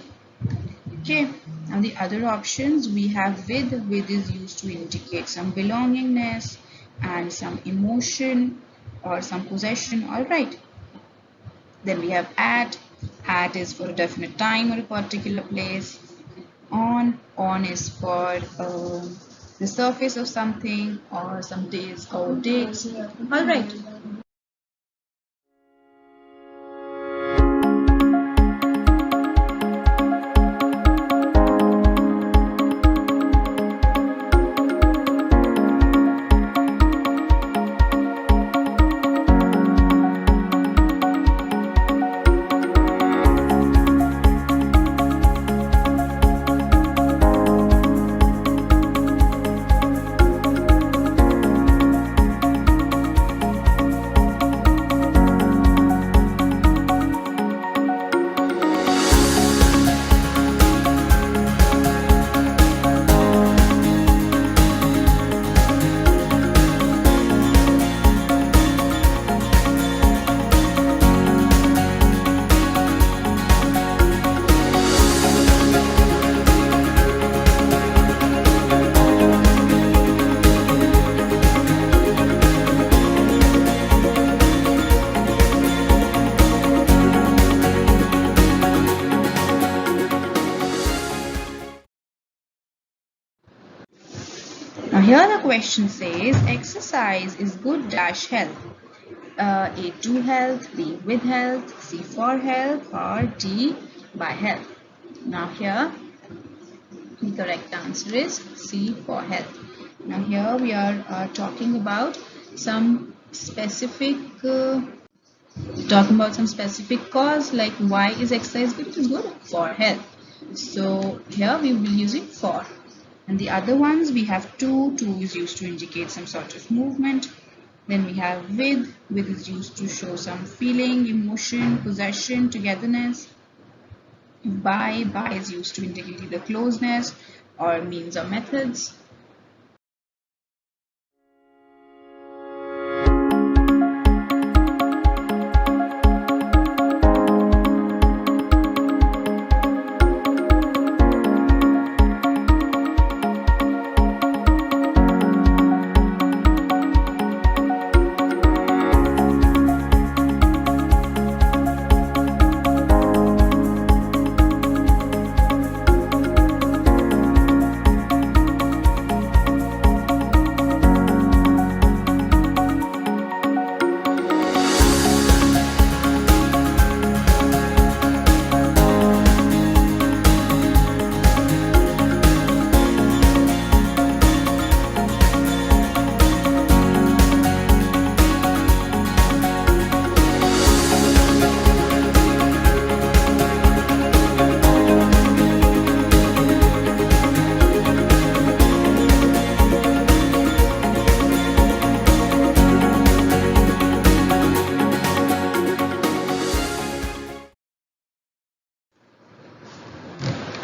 Okay. Now the other options we have with. With is used to indicate some belongingness and some emotion or some possession. All right. Then we have at. At is for a definite time or a particular place. On is for the surface of something or some days or dates. All right. Now here the question says exercise is good dash health. A to health, B with health, C for health, or D by health. Now here the correct answer is C for health. Now here we are talking about some specific cause, like why is exercise good? It is good for health. So here we will be using for. And the other ones we have to. To is used to indicate some sort of movement. Then we have with. With is used to show some feeling, emotion, possession, togetherness. By is used to indicate either closeness or means or methods.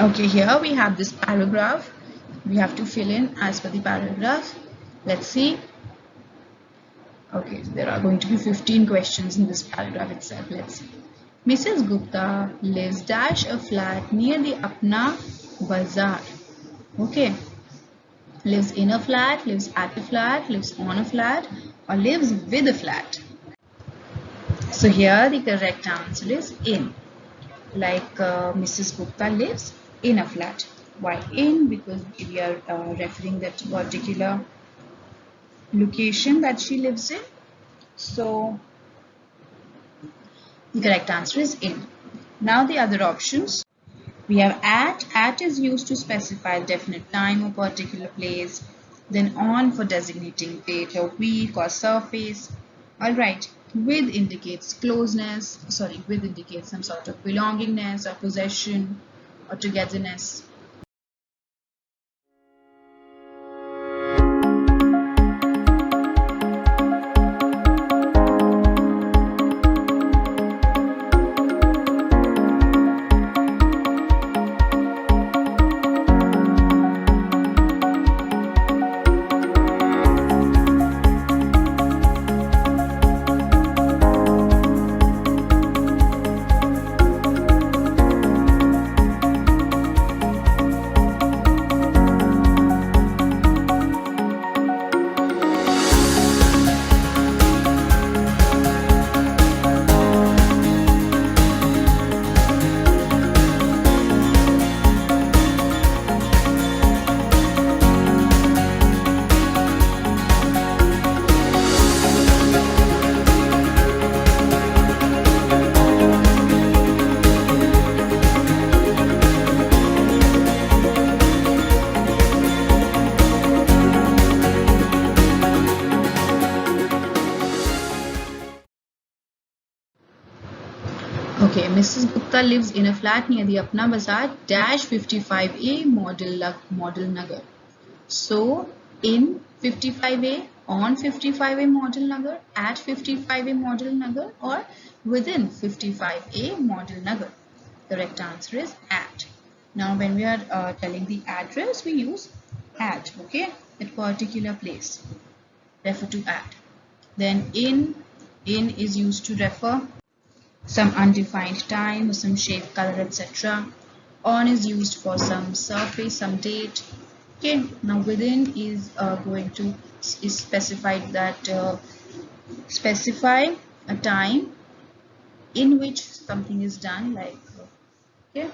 Okay, here we have this paragraph. We have to fill in as per the paragraph. Let's see. Okay, there are going to be 15 questions in this paragraph itself. Let's see. Mrs. Gupta lives dash a flat near the Apna Bazaar. Okay. Lives in a flat, lives at a flat, lives on a flat, or lives with a flat. So here the correct answer is in. Like Mrs. Gupta lives in a flat. Why in? Because we are referring that particular location that she lives in. So the correct answer is in. Now the other options. We have at. At is used to specify definite time or particular place. Then on for designating date or week or surface. Alright, with indicates closeness, with indicates some sort of belongingness or possession or togetherness. Okay, Mrs. Gupta lives in a flat near the Apna Bazaar dash 55A model Nagar. So in 55A, on 55A model Nagar, at 55A model Nagar, or within 55A model Nagar. Correct answer is at. Now when we are telling the address, we use at, okay, at particular place. Refer to at. Then in is used to refer some undefined time or some shape, color, etc. On is used for some surface, some date. Okay, now within is going to is specified that specify a time in which something is done, like okay.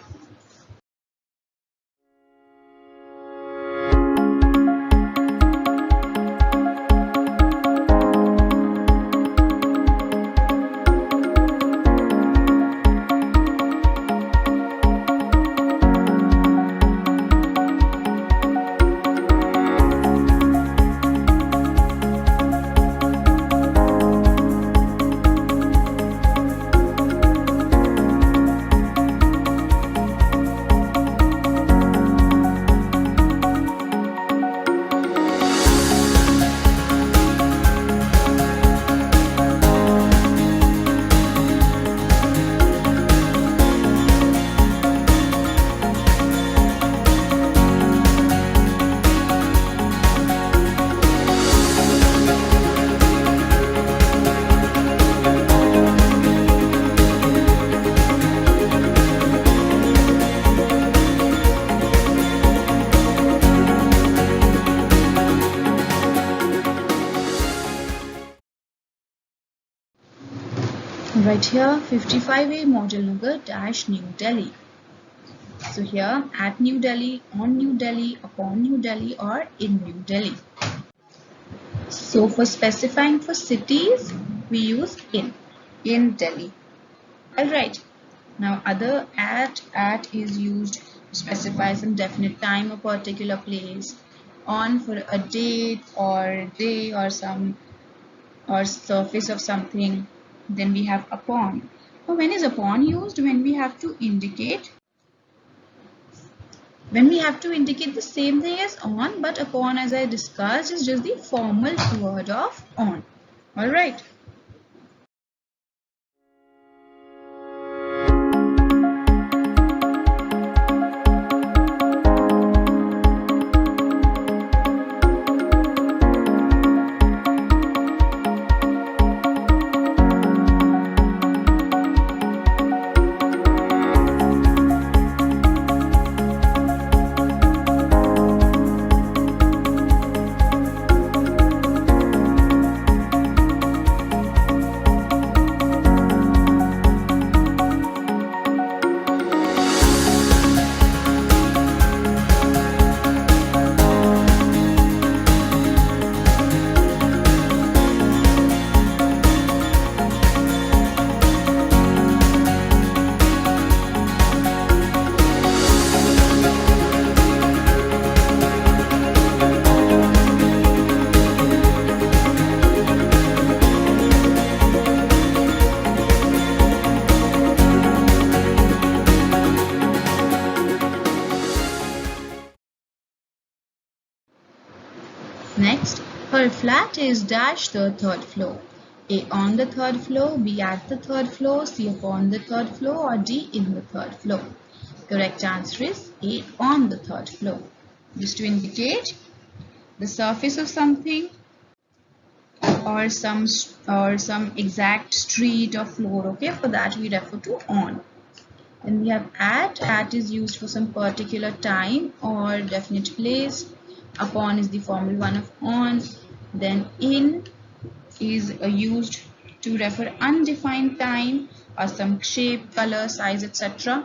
Right here, 55A Model Nagar dash New Delhi. So here, at New Delhi, on New Delhi, upon New Delhi, or in New Delhi. So for specifying for cities, we use in Delhi. Alright. Now other at is used to specify some definite time or particular place. On for a date or day or some or surface of something. Then we have upon. Now when is upon used? When we have to indicate the same thing as on, but upon, as I discussed, is just the formal word of on. Alright. Next, her flat is dash the third floor. A on the third floor, B at the third floor, C upon the third floor, or D in the third floor. Correct answer is A on the third floor. Just to indicate the surface of something or some exact street or floor. Okay, for that we refer to on. Then we have at. At is used for some particular time or definite place. Upon is the formal one of on. Then in is used to refer undefined time or some shape, color, size, etc.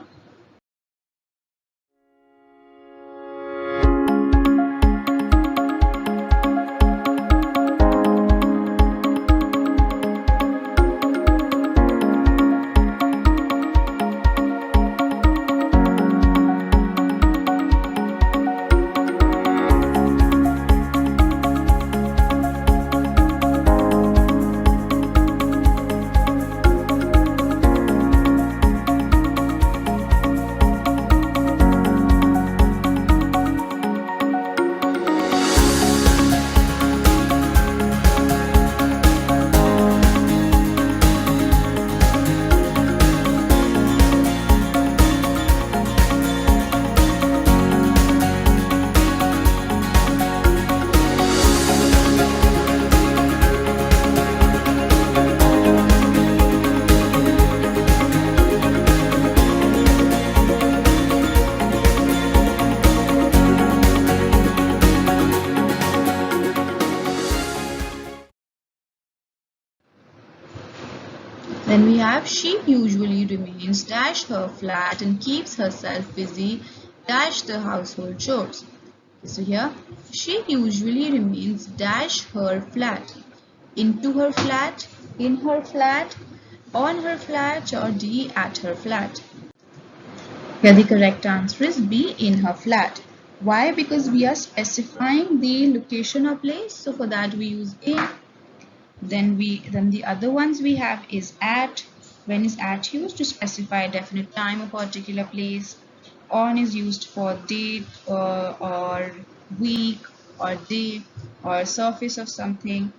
Then we have she usually remains dash her flat and keeps herself busy dash the household chores. So here she usually remains dash her flat, into her flat, in her flat, on her flat, or D at her flat. Here the correct answer is B, in her flat. Why? Because we are specifying the location or place, so for that we use in. Then the other ones we have is at. When is at used? To specify a definite time or particular place. On is used for date or week or day or surface of something.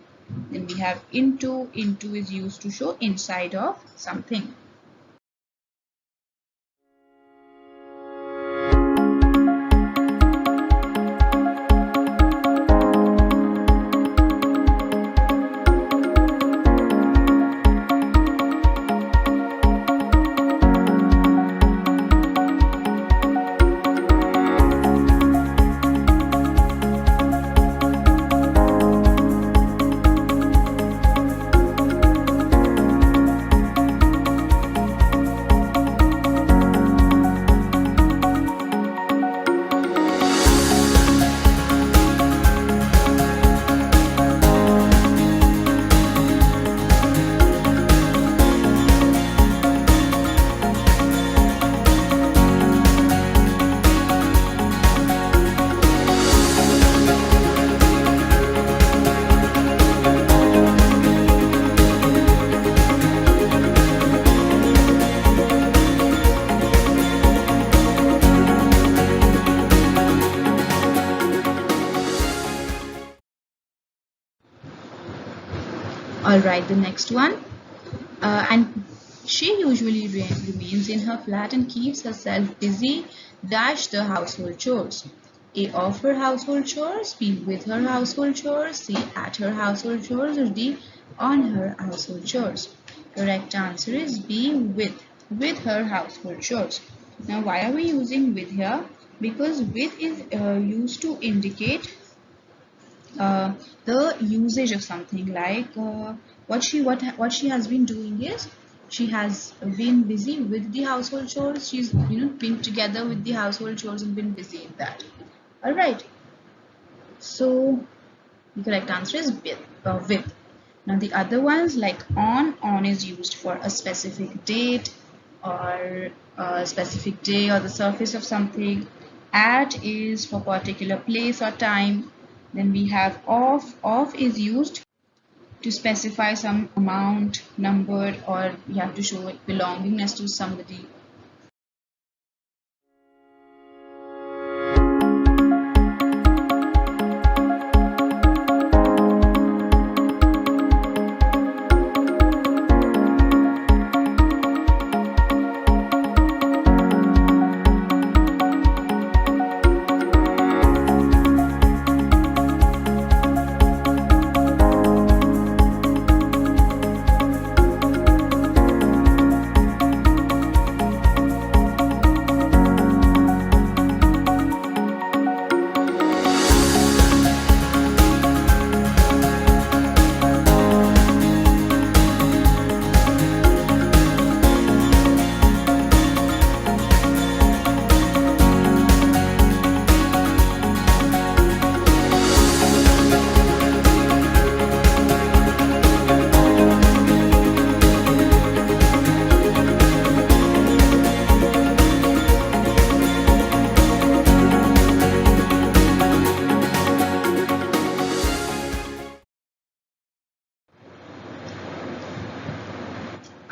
Then we have into. Into is used to show inside of something. Alright, the next one. And she usually remains in her flat and keeps herself busy dash the household chores. A, of her household chores, B, with her household chores, C, at her household chores, or D, on her household chores. Correct answer is B, with her household chores. Now why are we using with here? Because with is used to indicate the usage of something, like what she has been doing is she has been busy with the household chores. She's been together with the household chores and been busy in that. All right, so the correct answer is with. Now the other ones, like on is used for a specific date or a specific day or the surface of something. At is for particular place or time. Then we have of. Of is used to specify some amount, number, or we have to show belongingness to somebody.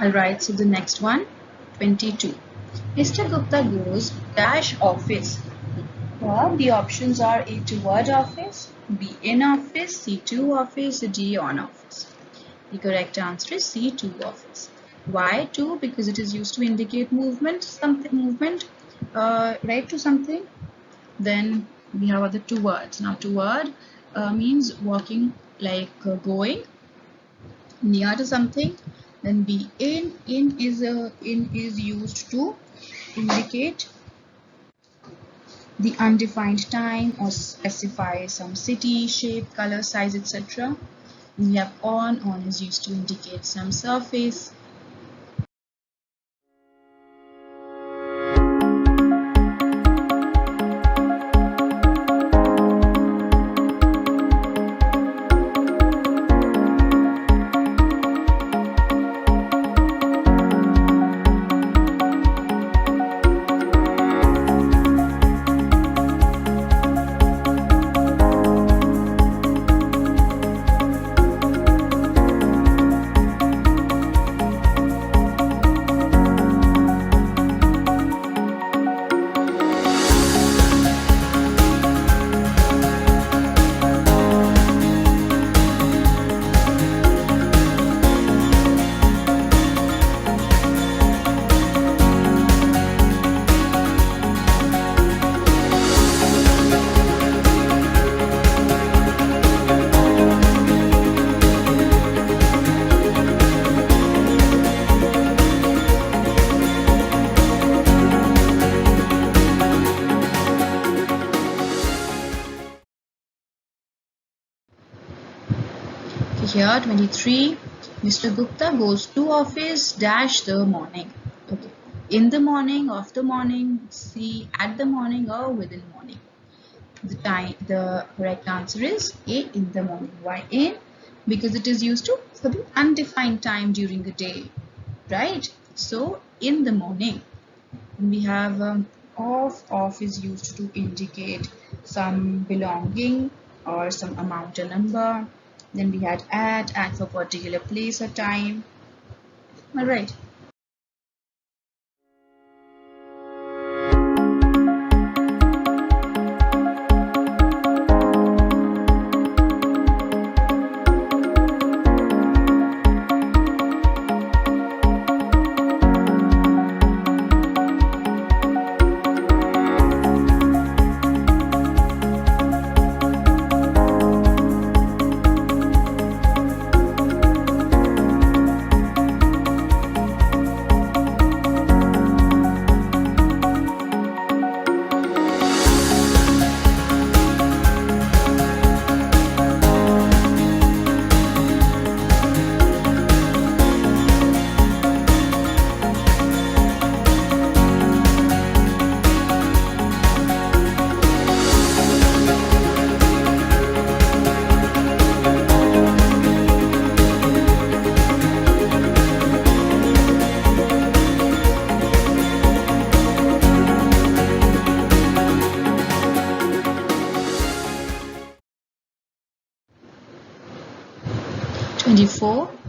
Alright, so the next one, 22. Mr. Gupta goes dash office. Well, the options are A toward office, B in office, C to office, D on office. The correct answer is C to office. Why to? Because it is used to indicate movement, right to something. Then we have other two words. Now toward means walking, like going near to something. Then be in is used to indicate the undefined time or specify some city, shape, color, size, etc. We have on is used to indicate some surface. Here 23, Mr. Gupta goes to office dash the morning. Okay, in the morning, of the morning, see at the morning or within morning. The correct answer is A, in the morning. Why in? Because it is used to for the undefined time during the day, right? So in the morning. We have off is used to indicate some belonging or some amount or number. Then we had at for particular place or time. All right.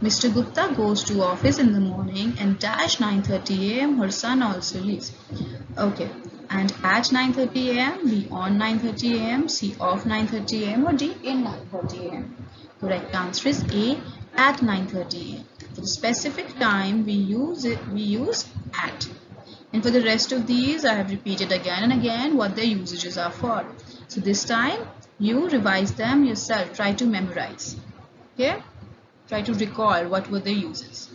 Mr. Gupta goes to office in the morning and dash 9:30 a.m. Her son also leaves. Okay, and at 9:30 a.m. B on 9:30 a.m. C off 9:30 a.m. or D in 9:30 a.m. Correct answer is A, at 9:30 a.m. For the specific time we use at. And for the rest of these I have repeated again and again what their usages are for. So this time you revise them yourself. Try to memorize. Okay? Try to recall what were the uses.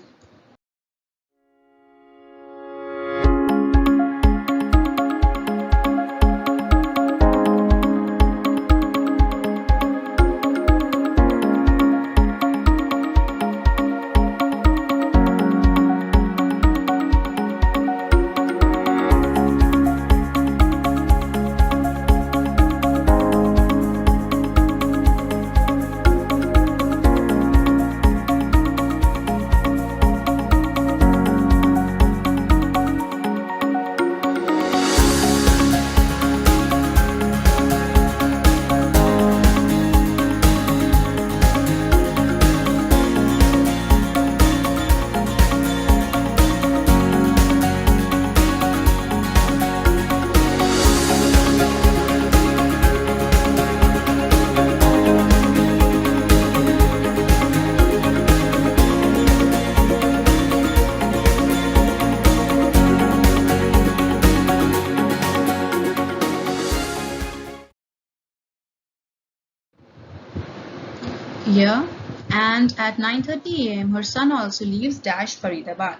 here. And at 9:30 a.m. her son also leaves dash Faridabad.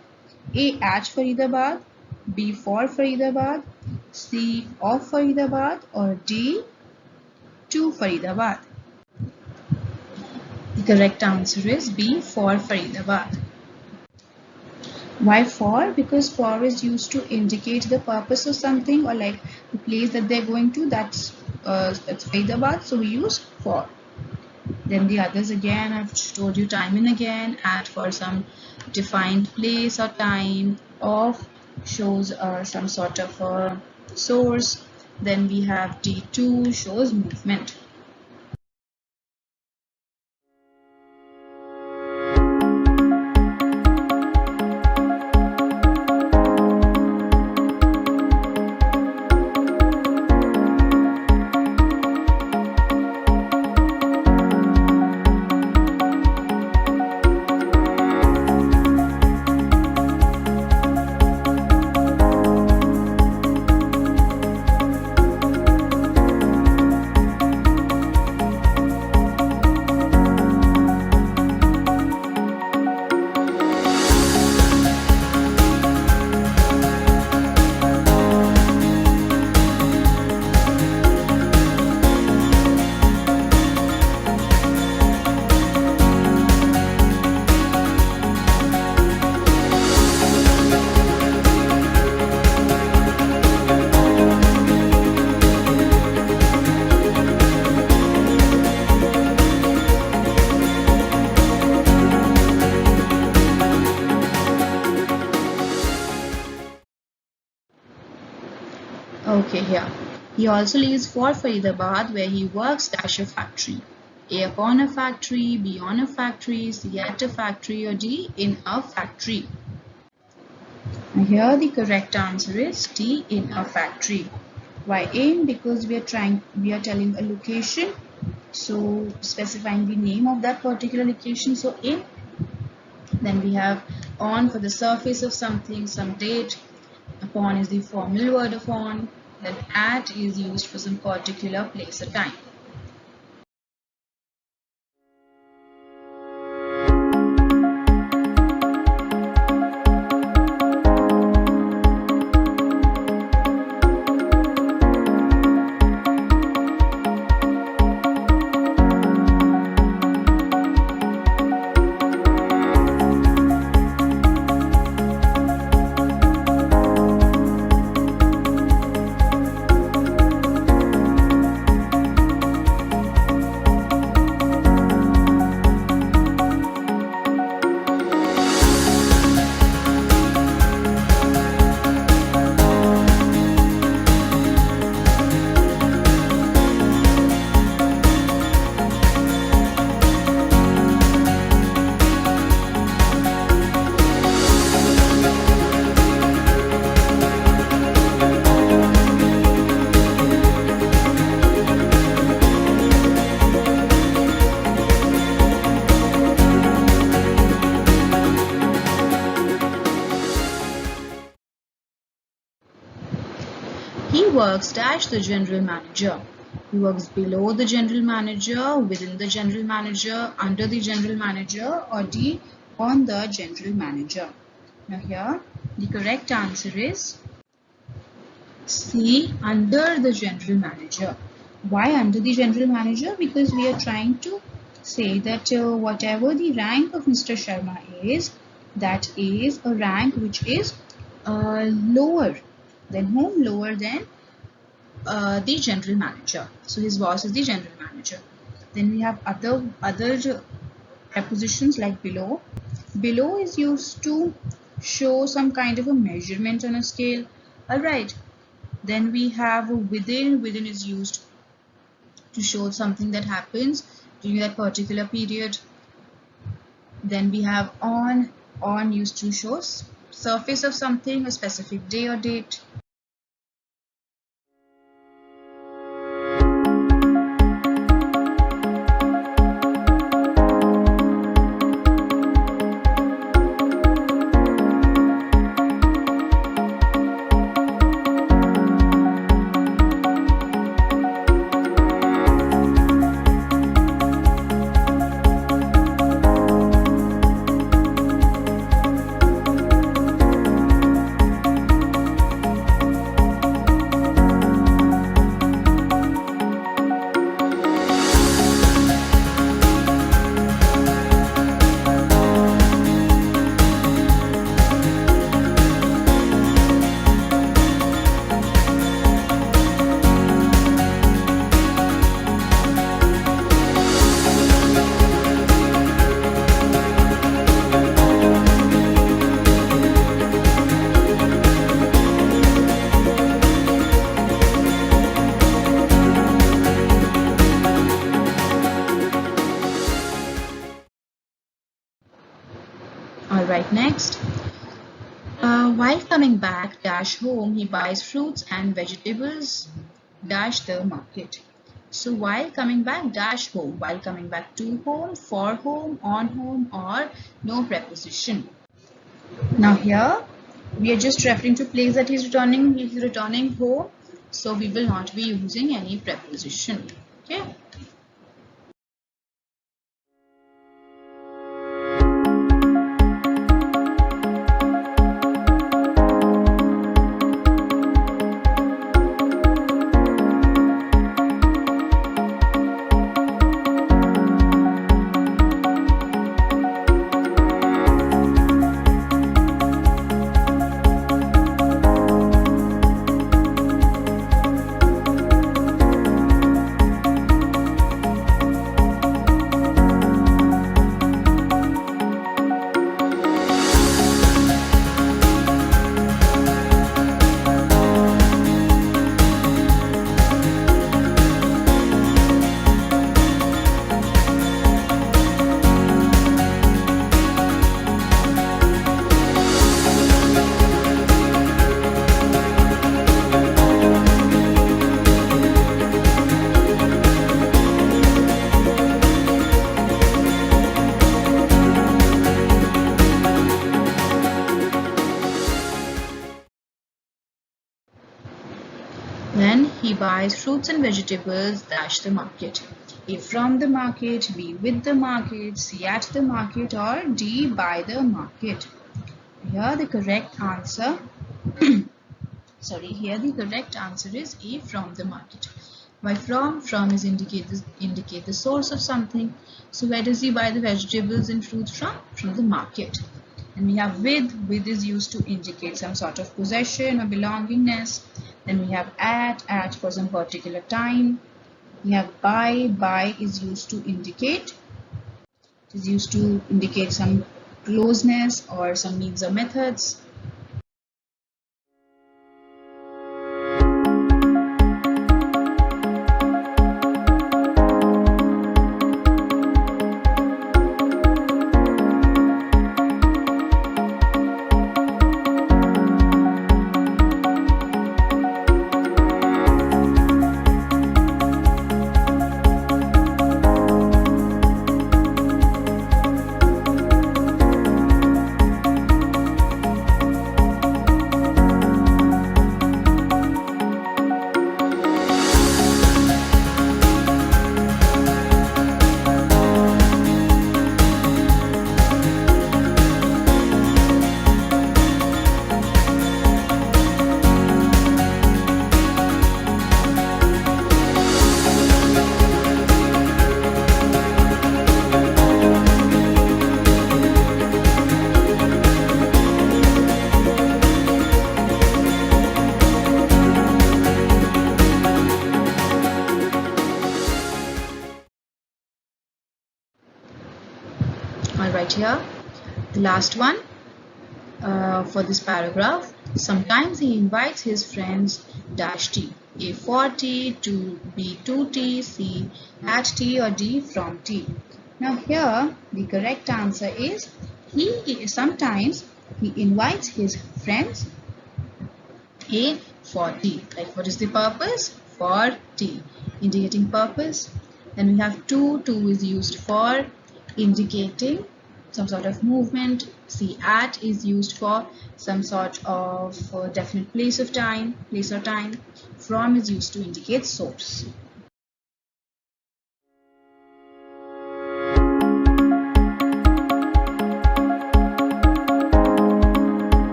A. At Faridabad, B. For Faridabad, C. Of Faridabad, or D. To Faridabad. The correct answer is B. For Faridabad. Why for? Because for is used to indicate the purpose of something, or like the place that they're going to. That's Faridabad, so we use for. Then the others again, I've told you time and again, at for some defined place or time, of shows some sort of a source. Then we have D2 shows movement. Okay, here. He also leaves for Faridabad, where he works dash a factory. A upon a factory, B on a factory, C at a factory, or D in a factory. Now here the correct answer is D, in a factory. Why in? Because we are telling a location, so specifying the name of that particular location. So in. Then we have on for the surface of something, some date. Upon is the formal word of on. Then at is used for some particular place or time. He works dash the general manager. He works below the general manager, within the general manager, under the general manager, or D, on the general manager. Now here, the correct answer is C, under the general manager. Why under the general manager? Because we are trying to say that whatever the rank of Mr. Sharma is, that is a rank which is lower than whom? Lower than the general manager. So his boss is the general manager. Then we have other prepositions like below. Below is used to show some kind of a measurement on a scale. Alright. Then we have within. Within is used to show something that happens during that particular period. Then we have on. On used to show surface of something, a specific day or date. Alright, next. While coming back dash home, he buys fruits and vegetables dash the market. So while coming back dash home, while coming back to home, for home, on home, or no preposition. Now here we are just referring to place that he's returning home, so we will not be using any preposition. Okay. Then he buys fruits and vegetables dash the market. A from the market, B with the market, C at the market, or D by the market. Here the correct answer here the correct answer is A from the market. By from is indicate the source of something. So where does he buy the vegetables and fruits from? From the market. And we have with is used to indicate some sort of possession or belongingness. Then we have at for some particular time. We have by is used to indicate some closeness or some means or methods. Right here, the last one for this paragraph. Sometimes he invites his friends dash tea. A for tea, to B to tea, C at tea, or D from tea. Now here the correct answer is sometimes he invites his friends A for tea. Like what is the purpose? For tea, indicating purpose. Then we have to is used for indicating some sort of movement. See, at is used for some sort of definite place or time. From is used to indicate source.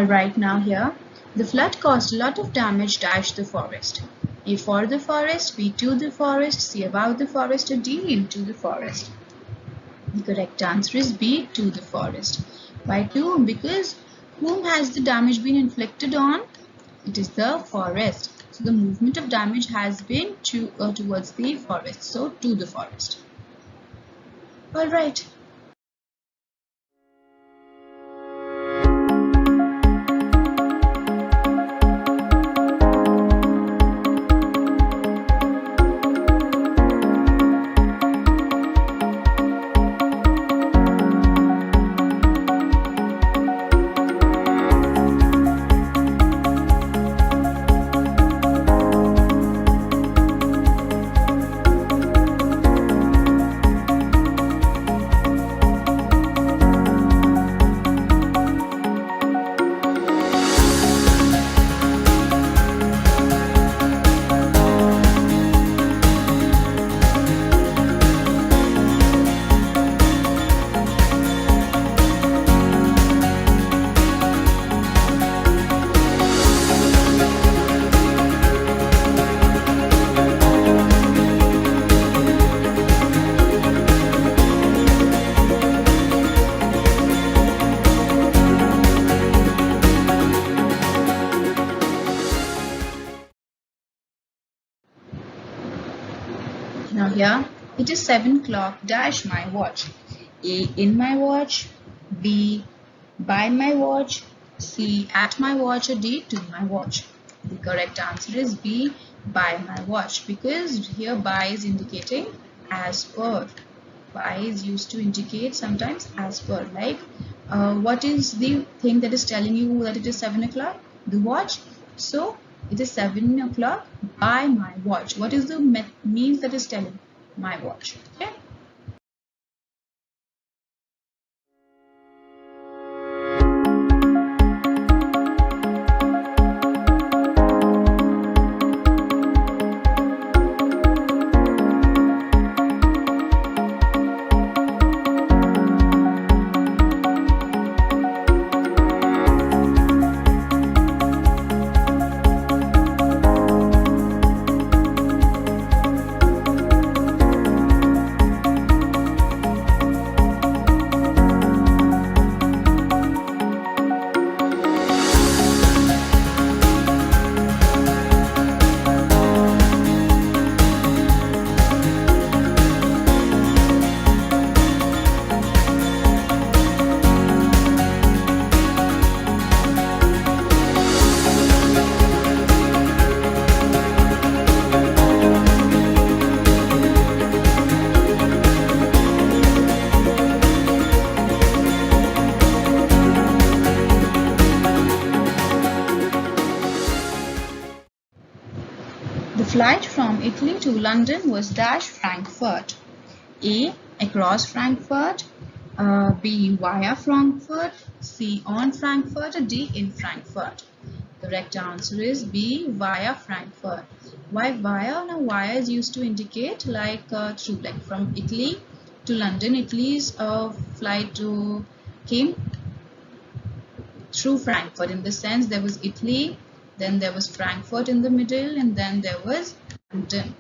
Alright, now here, the flood caused a lot of damage dash the forest. A for the forest, B to the forest, C about the forest, or D into the forest. The correct answer is B, to the forest. Why to? Because whom has the damage been inflicted on? It is the forest. So the movement of damage has been towards the forest. So to the forest. Alright. Now here, it is 7 o'clock dash my watch. A in my watch, B by my watch, C at my watch, or D to my watch. The correct answer is B, by my watch, because here by is indicating as per. By is used to indicate sometimes as per, like what is the thing that is telling you that it is 7 o'clock? The watch. So it is 7 o'clock by my watch. What is the means that is telling? My watch. Okay. The flight from Italy to London was dash Frankfurt. A. Across Frankfurt, B. Via Frankfurt, C. On Frankfurt, or D. In Frankfurt. Correct answer is B. Via Frankfurt. Why via? Now via is used to indicate like through, like from Italy to London. Italy's flight came through Frankfurt. In the sense, there was Italy, then there was Frankfurt in the middle, and then there was London.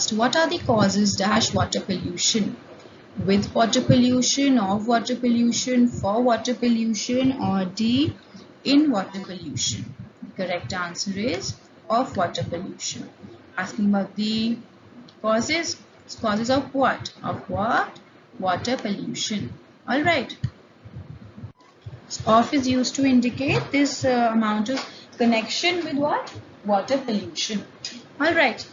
asked, what are the causes dash water pollution? With water pollution, of water pollution, for water pollution, or D, in water pollution? The correct answer is of water pollution. Asking about the causes. Causes of what? Of what? Water pollution. Alright. Of is used to indicate this amount of connection with what? Water pollution. Alright.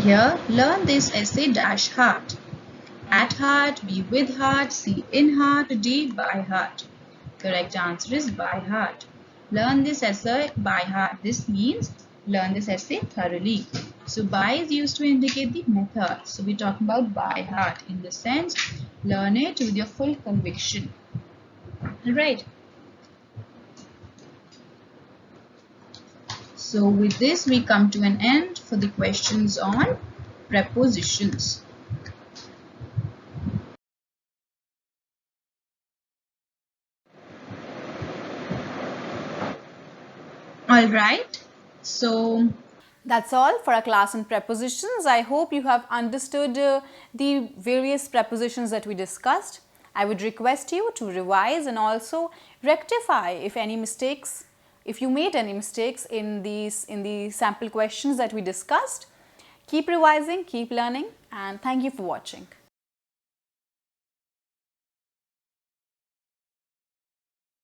Here, learn this essay dash heart. At heart, be with heart, C in heart, D by heart. Correct answer is by heart. Learn this essay by heart. This means learn this essay thoroughly. So by is used to indicate the method. So we're talking about by heart in the sense learn it with your full conviction. Alright. So with this we come to an end for the questions on prepositions. Alright, so That's all for our class on prepositions. I hope you have understood the various prepositions that we discussed. I would request you to revise and also rectify if any mistakes, if you made any mistakes in the sample questions that we discussed. Keep revising, keep learning, and thank you for watching.